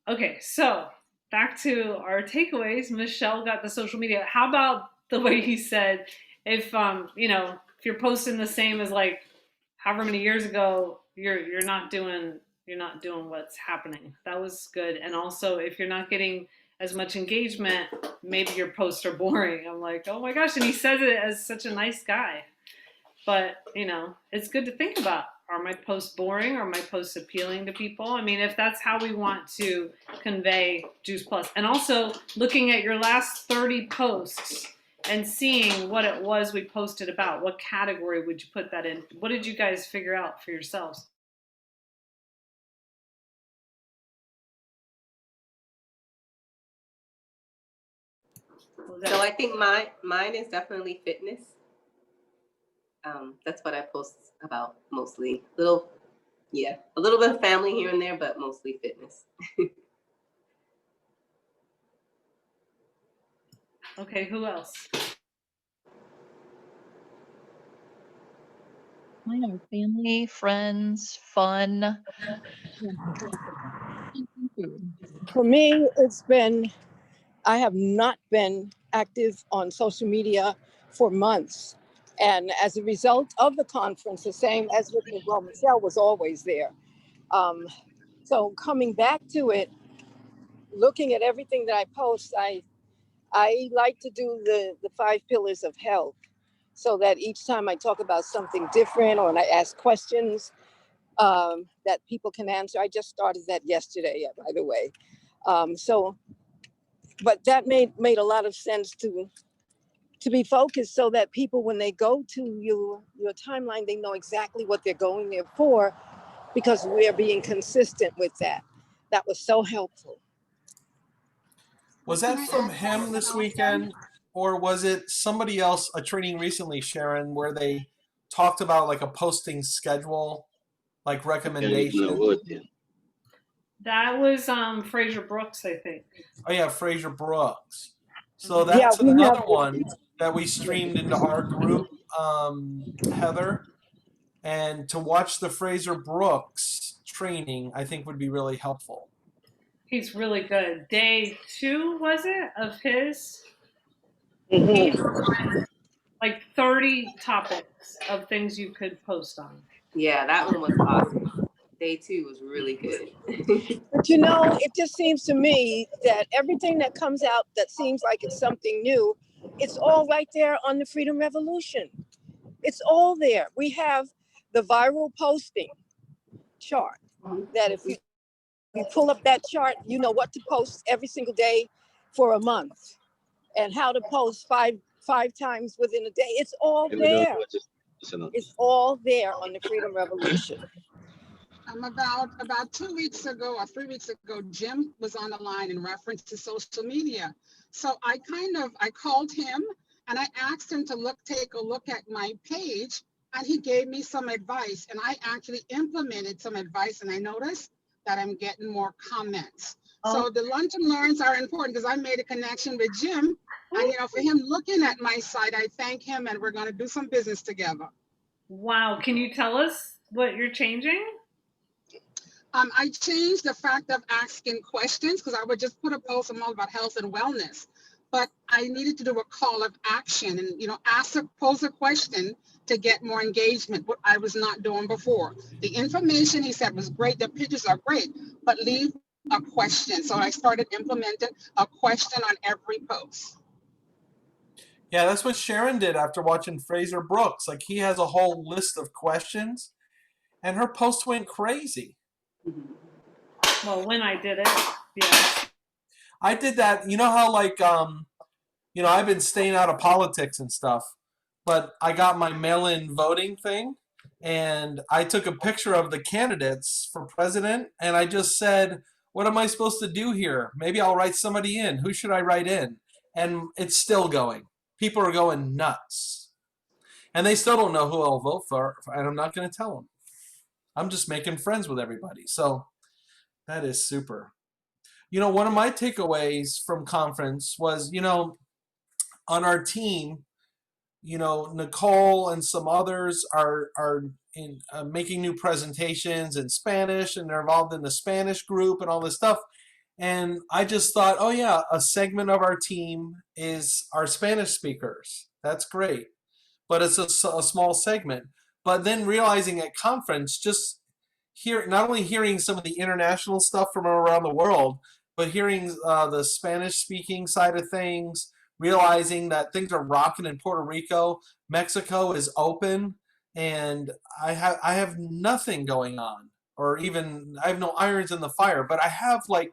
Okay, so back to our takeaways. Michelle got the social media. How about the way he said, if if you're posting the same as like however many years ago, you're not doing what's happening. That was good. And also, if you're not getting as much engagement, maybe your posts are boring. I'm like, oh my gosh. And he says it as such a nice guy. But, it's good to think about. Are my posts boring? Are my posts appealing to people? I mean, if that's how we want to convey Juice Plus. And also looking at your last 30 posts and seeing what it was we posted about. What category would you put that in? What did you guys figure out for yourselves? So I think mine is definitely fitness. That's what I post about mostly. A little bit of family here and there, but mostly fitness. Okay, who else? Mine are family, friends, fun. For me, I have not been active on social media for months. And as a result of the conference, the same as with me, well, Michelle was always there. So coming back to it, looking at everything that I post, I like to do the 5 pillars of health, so that each time I talk about something different or I ask questions that people can answer. I just started that yesterday, by the way. But that made a lot of sense to be focused, so that people, when they go to your timeline, they know exactly what they're going there for, because we're being consistent with that. That was so helpful. Was that from him this weekend, or was it somebody else, a training recently, Sharon, where they talked about like a posting schedule, like recommendation? That was Fraser Brooks, I think. Oh yeah, Fraser Brooks. So that's another one that we streamed into our group, Heather. And to watch the Fraser Brooks training, I think would be really helpful. He's really good. Day 2, was it, of his? Mm-hmm. Like 30 topics of things you could post on. Yeah, that one was awesome. Day 2 was really good. But it just seems to me that everything that comes out that seems like it's something new, it's all right there on the Freedom Revolution. It's all there. We have the viral posting chart that if you pull up that chart, you know what to post every single day for a month, and how to post five times within a day. It's all there. It's all there on the Freedom Revolution. About 2 weeks ago or 3 weeks ago, Jim was on the line in reference to social media. So I called him and I asked him to take a look at my page, and he gave me some advice, and I actually implemented some advice, and I noticed that I'm getting more comments. So the lunch and learns are important because I made a connection with Jim, and for him looking at my site, I thank him, and we're going to do some business together. Wow. Can you tell us what you're changing? I changed the fact of asking questions because I would just put a post all about health and wellness, but I needed to do a call of action and pose a question to get more engagement, what I was not doing before. The information he said was great, the pictures are great, but leave a question. So I started implementing a question on every post. Yeah, that's what Sharon did after watching Fraser Brooks. Like, he has a whole list of questions, and her post went crazy. Well, when I did it, yeah. I did that. You know how, like, I've been staying out of politics and stuff, but I got my mail-in voting thing, and I took a picture of the candidates for president, and I just said, what am I supposed to do here? Maybe I'll write somebody in. Who should I write in? And it's still going. People are going nuts. And they still don't know who I'll vote for, and I'm not going to tell them. I'm just making friends with everybody. So that is super. One of my takeaways from conference was, on our team, Nicole and some others are in making new presentations in Spanish, and they're involved in the Spanish group and all this stuff. And I just thought, oh yeah, a segment of our team is our Spanish speakers. That's great. But it's a small segment. But then realizing at conference, just not only hearing some of the international stuff from around the world, but hearing the Spanish speaking side of things, realizing that things are rocking in Puerto Rico, Mexico is open, and I have nothing going on, or even I have no irons in the fire, but I have, like,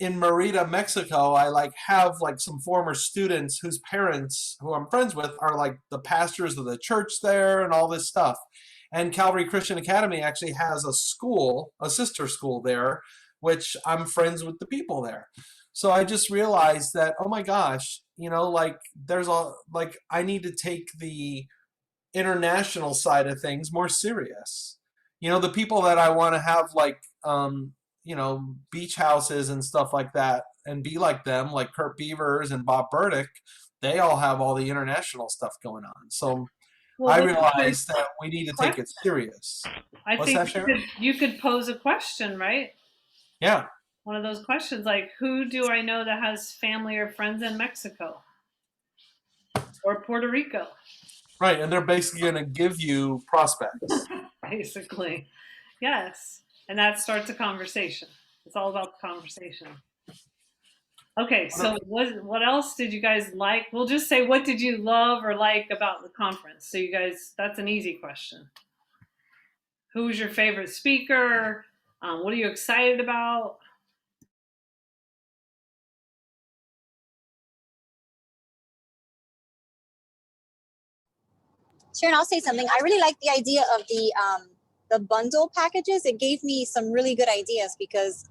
in Merida, Mexico, I have some former students whose parents, who I'm friends with, are like the pastors of the church there and all this stuff. And Calvary Christian Academy actually has a sister school there, which I'm friends with the people there. So I just realized that, oh my gosh, I need to take the international side of things more serious. The people that I want to have beach houses and stuff like that and be like them, like Kurt Beavers and Bob Burdick, they all have all the international stuff going on. So I realized that we need to take it serious. I think you could pose a question, right? Yeah. One of those questions, like, who do I know that has family or friends in Mexico or Puerto Rico? Right, and they're basically going to give you prospects. Basically, yes. And that starts a conversation. It's all about the conversation. Okay, so what else did you guys like? We'll just say, what did you love or like about the conference? So you guys, that's an easy question. Who was your favorite speaker? What are you excited about? Sharon, I'll say something. I really like the idea of the bundle packages. It gave me some really good ideas because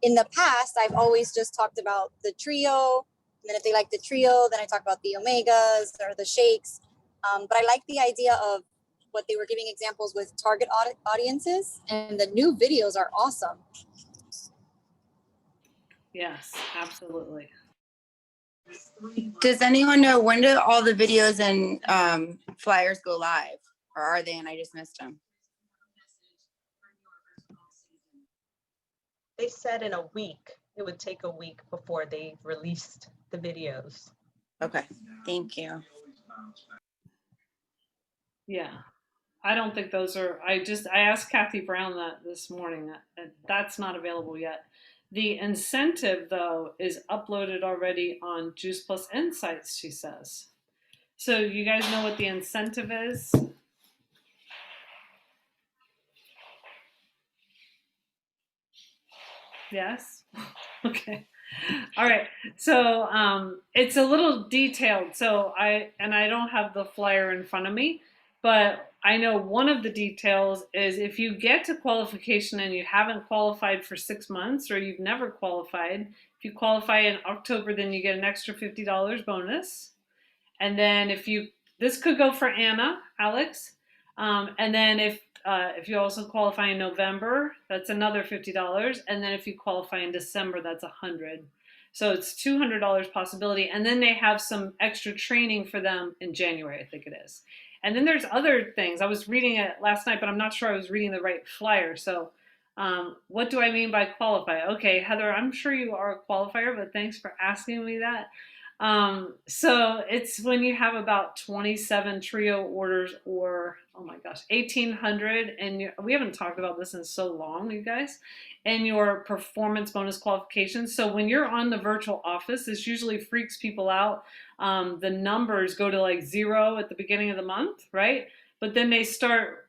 in the past, I've always just talked about the trio. And then if they like the trio, then I talk about the omegas or the shakes. But I like the idea of what they were giving examples with target audiences, and the new videos are awesome. Yes, absolutely. Does anyone know when do all the videos and flyers go live, or are they and I just missed them? They said in a week. It would take a week before they released the videos. Okay, thank you. Yeah, I don't think those are, I asked Kathy Brown that this morning, that's not available yet. The incentive, though, is uploaded already on Juice Plus Insights, she says. So you guys know what the incentive is? Yes? Okay. All right. So it's a little detailed. So I don't have the flyer in front of me, but I know one of the details is if you get to qualification and you haven't qualified for 6 months or you've never qualified, if you qualify in October, then you get an extra $50 bonus. And then this could go for Anna, Alex. And then if you also qualify in November, that's another $50. And then if you qualify in December, that's $100. So it's $200 possibility. And then they have some extra training for them in January, I think it is. And then there's other things. I was reading it last night, but I'm not sure I was reading the right flyer. So what do I mean by qualify? Okay, Heather, I'm sure you are a qualifier, but thanks for asking me that. So it's when you have about 27 trio orders or, oh my gosh, 1,800. And we haven't talked about this in so long, you guys, and your performance bonus qualifications. So when you're on the virtual office, this usually freaks people out. The numbers go to like 0 at the beginning of the month, right? But then they start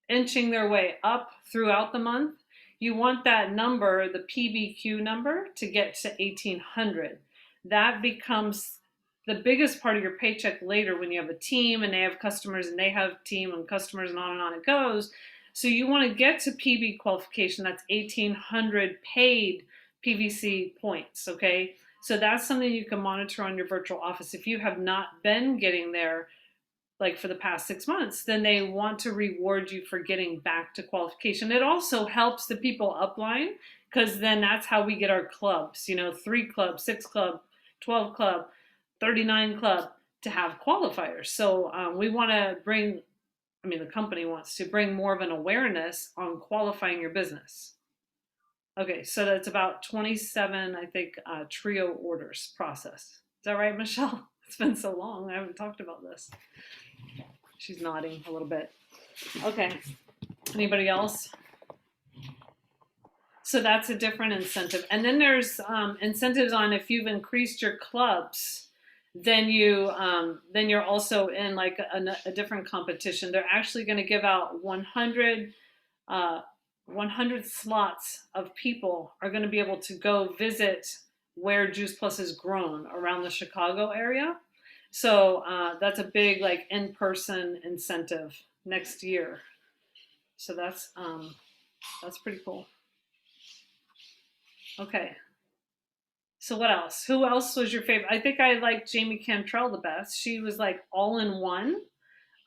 inching their way up throughout the month. You want that number, the PBQ number, to get to 1,800. That becomes the biggest part of your paycheck later when you have a team and they have customers and they have team and customers and on it goes. So you want to get to PB qualification. That's 1,800 paid PVC points, okay? So that's something you can monitor on your virtual office. If you have not been getting there like for the past 6 months, then they want to reward you for getting back to qualification. It also helps the people upline because then that's how we get our clubs, 3 club, 6 club, 12 club, 39 club to have qualifiers. So we want to the company wants to bring more of an awareness on qualifying your business. Okay, so that's about 27, I think, trio orders processed. Is that right, Michelle? It's been so long. I haven't talked about this. She's nodding a little bit. Okay, anybody else? So that's a different incentive. And then there's incentives on if you've increased your clubs, then you're also in like a different competition. They're actually going to give out 100 slots of people are going to be able to go visit where Juice Plus is grown around the Chicago area. So that's a big like in-person incentive next year. So that's pretty cool. Okay. So what else? Who else was your favorite? I think I liked Jamie Cantrell the best. She was like all in one,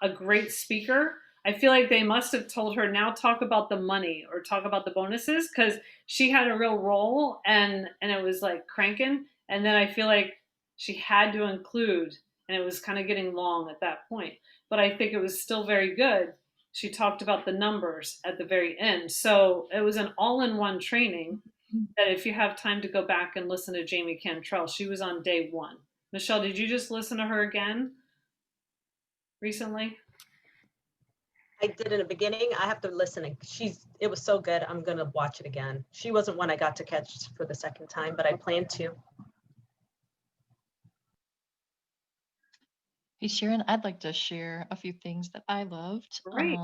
a great speaker. I feel like they must have told her now talk about the money or talk about the bonuses because she had a real role and it was like cranking. And then I feel like she had to include, and it was kind of getting long at that point. But I think it was still very good. She talked about the numbers at the very end. So it was an all-in-one training that if you have time to go back and listen to Jamie Cantrell, she was on day 1. Michelle, did you just listen to her again recently? I did in the beginning. I have to listen. It was so good. I'm gonna watch it again. She wasn't one I got to catch for the second time, but I plan to. Hey, Sharon, I'd like to share a few things that I loved. Great.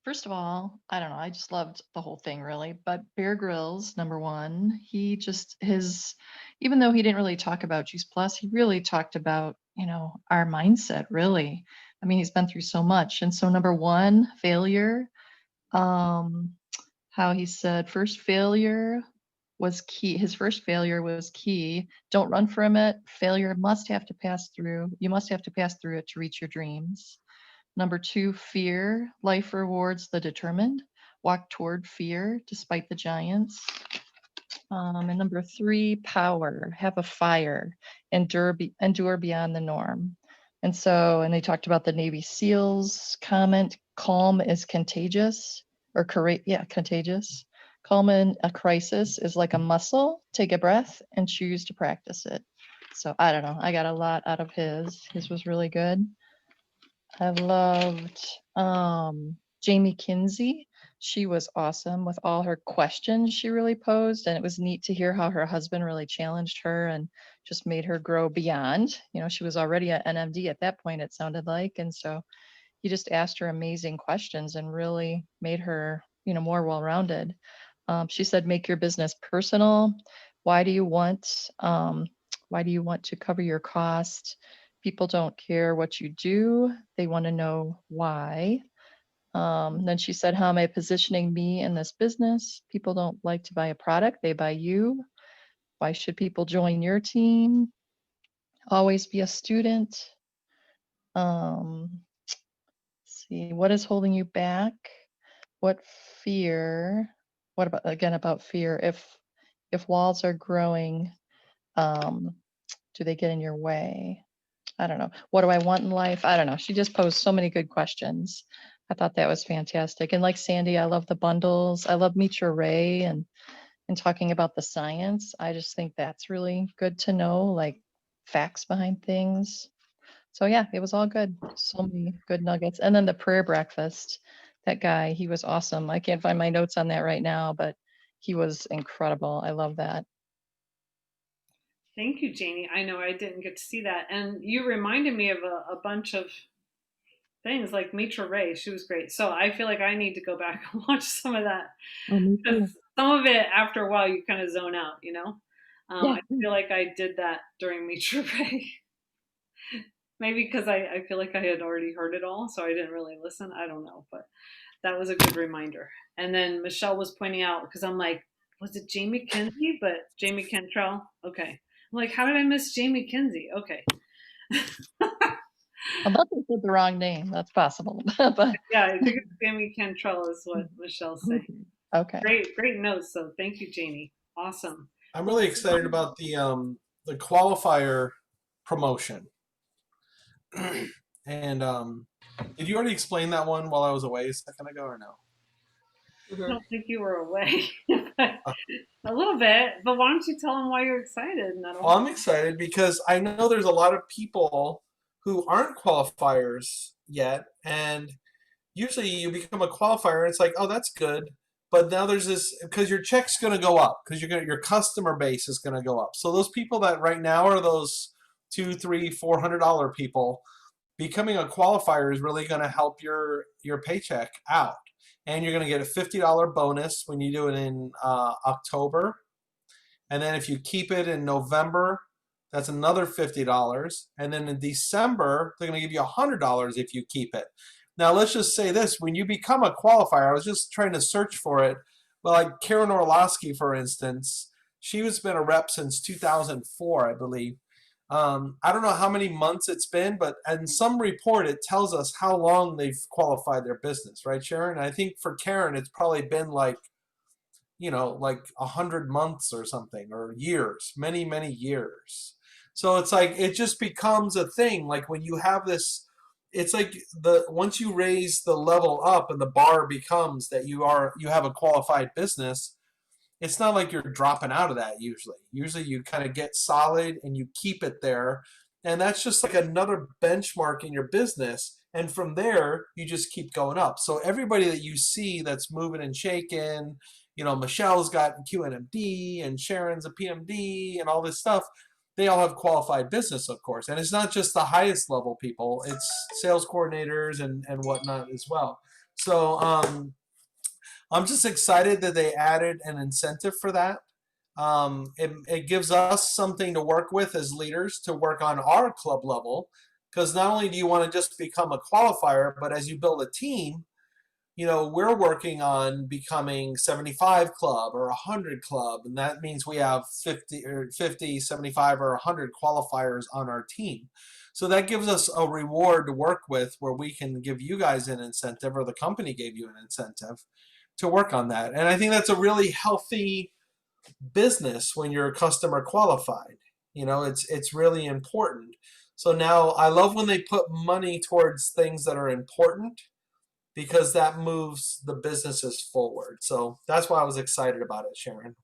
First of all, I don't know, I just loved the whole thing really, but Bear Grylls, number 1, even though he didn't really talk about Juice Plus, he really talked about, our mindset really. I mean, he's been through so much. And so number 1, failure, how he said first failure was key. His first failure was key. Don't run from it. Failure you must have to pass through it to reach your dreams. Number 2, fear. Life rewards the determined. Walk toward fear despite the giants. And number 3, power. Have a fire. Endure beyond the norm. And they talked about the Navy SEALs comment. Calm is contagious, or contagious. Calm in a crisis is like a muscle. Take a breath and choose to practice it. So I don't know. I got a lot out of his. His was really good. I loved Jamie Kinsey. She was awesome with all her questions she really posed. And it was neat to hear how her husband really challenged her and just made her grow beyond. She was already an NMD at that point, it sounded like. And so he just asked her amazing questions and really made her, more well-rounded. She said, make your business personal. Why do you want to cover your cost? People don't care what you do. They want to know why. Then she said, how am I positioning me in this business? People don't like to buy a product, they buy you. Why should people join your team? Always be a student. Let's see, what is holding you back? What fear? What about, again, about fear? If walls are growing, do they get in your way? I don't know. What do I want in life? I don't know. She just posed so many good questions. I thought that was fantastic. And like Sandy, I love the bundles. I love Meet Your Ray and talking about the science. I just think that's really good to know, like facts behind things. So yeah, it was all good. So many good nuggets. And then the prayer breakfast, that guy, he was awesome. I can't find my notes on that right now, but he was incredible. I love that. Thank you, Janie. I know I didn't get to see that. And you reminded me of a bunch of things like Mitra Ray. She was great. So I feel like I need to go back and watch some of that. Oh, me too. Some of it, after a while, you kind of zone out, you know? Yeah. I feel like I did that during Mitra Ray. Maybe because I feel like I had already heard it all, so I didn't really listen. I don't know, but that was a good reminder. And then Michelle was pointing out, because I'm like, was it Jamie Kinsey? But Jamie Cantrell? Okay. I'm like, how did I miss Jamie Kinsey? Okay. Unless I said the wrong name, that's possible. But Yeah, I think it's Jamie Cantrell is what Michelle's saying. okay. Great notes. So thank you, Janie. Awesome. I'm really excited about the qualifier promotion. And did you already explain that one while I was away a second ago, or no? I don't think you were away. A little bit, but why don't you tell them why you're excited? Well, I'm excited because I know there's a lot of people who aren't qualifiers yet, and usually you become a qualifier and it's like, oh, that's good. But now there's this, because your check's going to go up, because your customer base is going to go up. So those people that right now are those $200, $300, $400 people, becoming a qualifier is really going to help your paycheck out. And you're going to get a $50 bonus when you do it in October. And then if you keep it in November, that's another $50. And then in December, they're going to give you $100 if you keep it. Now, let's just say this. When you become a qualifier, I was just trying to search for it. Well, like Karen Orlowski, for instance, she has been a rep since 2004, I believe. I don't know how many months it's been, but in some report, it tells us how long they've qualified their business, right, Sharon? I think for Karen, it's probably been like 100 months or something, or years, many, many years. So it's like, it just becomes a thing. Like when you have this, it's like once you raise the level up and the bar becomes that you have a qualified business, it's not like you're dropping out of that usually. Usually you kind of get solid and you keep it there. And that's just like another benchmark in your business. And from there, you just keep going up. So everybody that you see that's moving and shaking, Michelle's got QNMD and Sharon's a PMD and all this stuff, they all have qualified business, of course. And it's not just the highest level people, it's sales coordinators and whatnot as well. So I'm just excited that they added an incentive for that. It gives us something to work with as leaders to work on our club level, because not only do you want to just become a qualifier, but as you build a team, we're working on becoming 75 club or 100 club, and that means we have 50, 75, or 100 qualifiers on our team. So that gives us a reward to work with, where we can give you guys an incentive, or the company gave you an incentive to work on that. And I think that's a really healthy business when you're customer qualified. It's really important. So now I love when they put money towards things that are important, because that moves the businesses forward. So that's why I was excited about it, Sharon.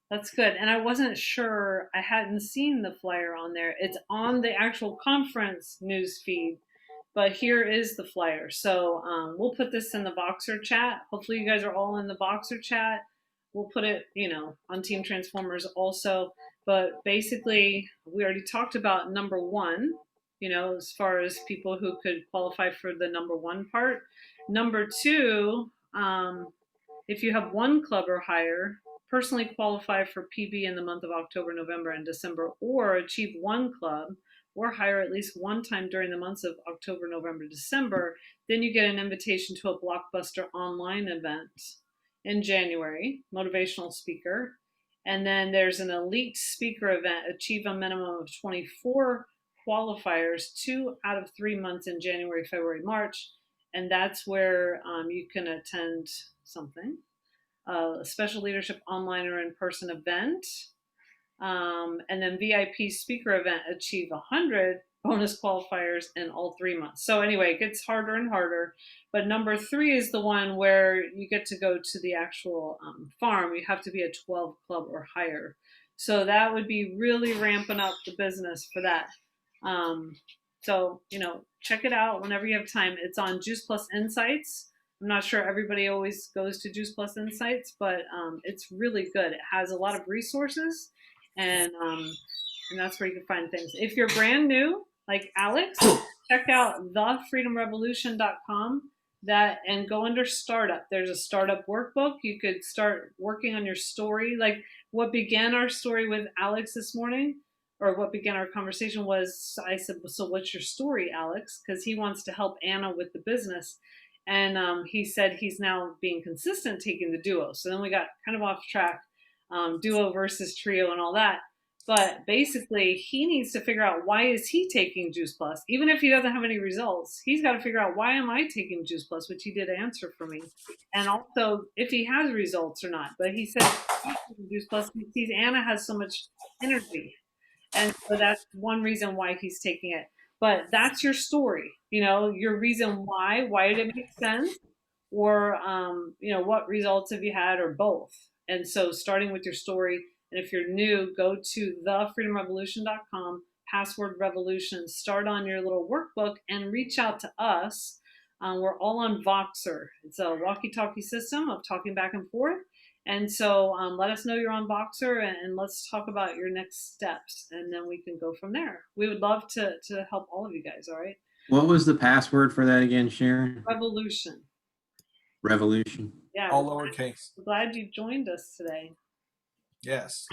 That's good. And I wasn't sure, I hadn't seen the flyer on there. It's on the actual conference news feed, but here is the flyer. So we'll put this in the Voxer chat. Hopefully you guys are all in the Voxer chat. We'll put it, on Team Transformers also. But basically, we already talked about number one, as far as people who could qualify for the number one part. Number two, if you have one club or higher, personally qualify for PB in the month of October, November, and December, or achieve one club or higher at least one time during the months of October, November, December, then you get an invitation to a Blockbuster online event in January, motivational speaker. And then there's an elite speaker event, achieve a minimum of 24 qualifiers, 2 out of 3 months in January, February, March. And that's where you can attend something, a special leadership online or in-person event. And then VIP speaker event, achieve 100 bonus qualifiers in all 3 months. So anyway, it gets harder and harder. But number 3 is the one where you get to go to the actual farm. You have to be a 12 club or higher. So that would be really ramping up the business for that. So, you know, check it out whenever you have time. It's on Juice Plus Insights. I'm not sure everybody always goes to Juice Plus Insights, but it's really good. It has a lot of resources, and that's where you can find things. If you're brand new, like Alex, check out thefreedomrevolution.com and go under startup. There's a startup workbook. You could start working on your story. Like what began our story with Alex this morning, or what began our conversation was, I said, so what's your story, Alex? Because he wants to help Anna with the business. And he said he's now being consistent taking the duo. So then we got kind of off track, duo versus trio and all that. But basically, he needs to figure out, why is he taking Juice Plus? Even if he doesn't have any results, he's got to figure out, why am I taking Juice Plus, which he did answer for me. And also, if he has results or not. But he said he's taking Juice Plus, he sees Anna has so much energy. And so that's one reason why he's taking it. But that's your story, you know, your reason why did it make sense? Or, you know, what results have you had, or both? And so starting with your story. And if you're new, go to thefreedomrevolution.com, password revolution, start on your little workbook and reach out to us. We're all on Voxer. It's a walkie-talkie system of talking back and forth. And so let us know you're on Voxer, and let's talk about your next steps. And then we can go from there. We would love to help all of you guys, all right? What was the password for that again, Sharon? Revolution. Revolution. Yeah. All lowercase. We're glad you joined us today. Yes.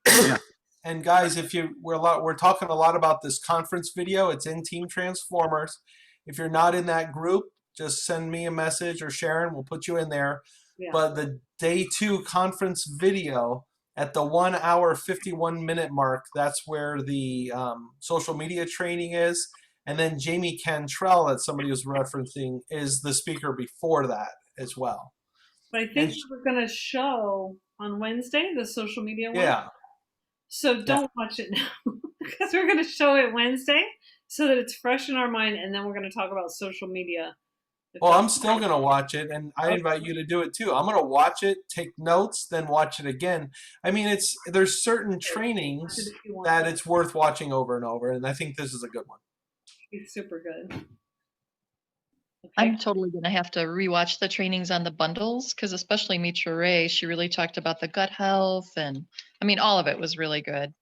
Yeah. And guys, if we're talking a lot about this conference video. It's in Team Transformers. If you're not in that group, just send me a message, or Sharon, we'll put you in there. Yeah. But the day 2 conference video at the 1 hour 51 minute mark, that's where the social media training is. And then Jamie Cantrell, that somebody was referencing, is the speaker before that as well. But I think we're going to show on Wednesday the social media one. Yeah. So don't watch it now, because we're going to show it Wednesday so that it's fresh in our mind, and then we're going to talk about social media. Well, I'm still going to watch it, and I invite you to do it too. I'm going to watch it, take notes, then watch it again. I mean, there's certain trainings that it's worth watching over and over, and I think this is a good one. It's super good. Okay. I'm totally going to have to rewatch the trainings on the bundles, because especially Mitra Ray, she really talked about the gut health, and I mean, all of it was really good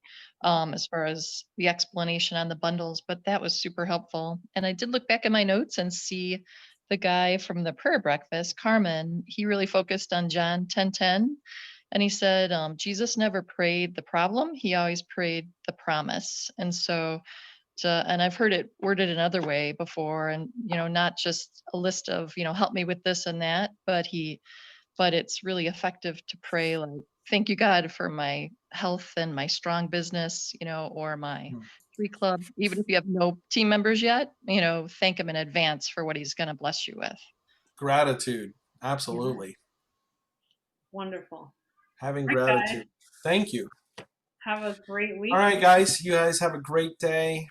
as far as the explanation on the bundles, but that was super helpful. And I did look back at my notes and see the guy from the prayer breakfast, Carmen, he really focused on John 10:10. And he said, Jesus never prayed the problem. He always prayed the promise. And so, and I've heard it worded another way before, and, you know, not just a list of, you know, help me with this and that, but it's really effective to pray like, thank you, God, for my health and my strong business, you know, or my 3 club. Even if you have no team members yet, you know, thank him in advance for what he's going to bless you with. Gratitude. Absolutely. Wonderful. Having Hi, gratitude. guys. Thank you. Have a great week. All right, guys. You guys have a great day.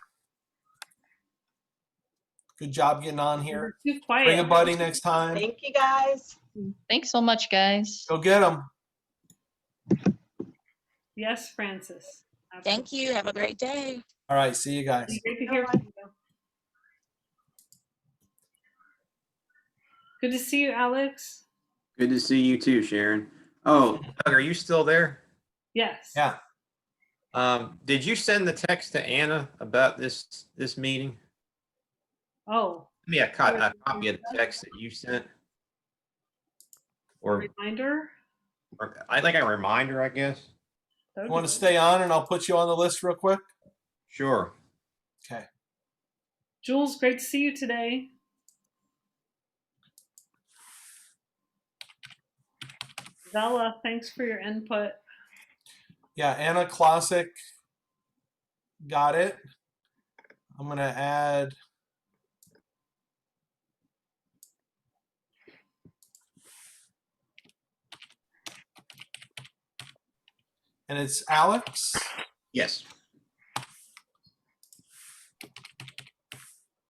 Good job getting on here. You're too quiet. Bring a buddy next time. Thank you, guys. Thanks so much, guys. Go get them. Yes, Francis. Thank you. Have a great day. All right. See you guys. Great to hear from you. Good to see you, Alex. Good to see you too, Sharon. Oh, Doug, are you still there? Yes. Yeah. Did you send the text to Anna about this meeting? Oh. Give me a copy of the text that you sent. Or reminder? Or I'd like a reminder, I guess. You want to stay on, and I'll put you on the list real quick? Sure. Okay. Jules, great to see you today. Bella, thanks for your input. Yeah, Anna Classic got it. I'm going to add and it's Alex. Yes.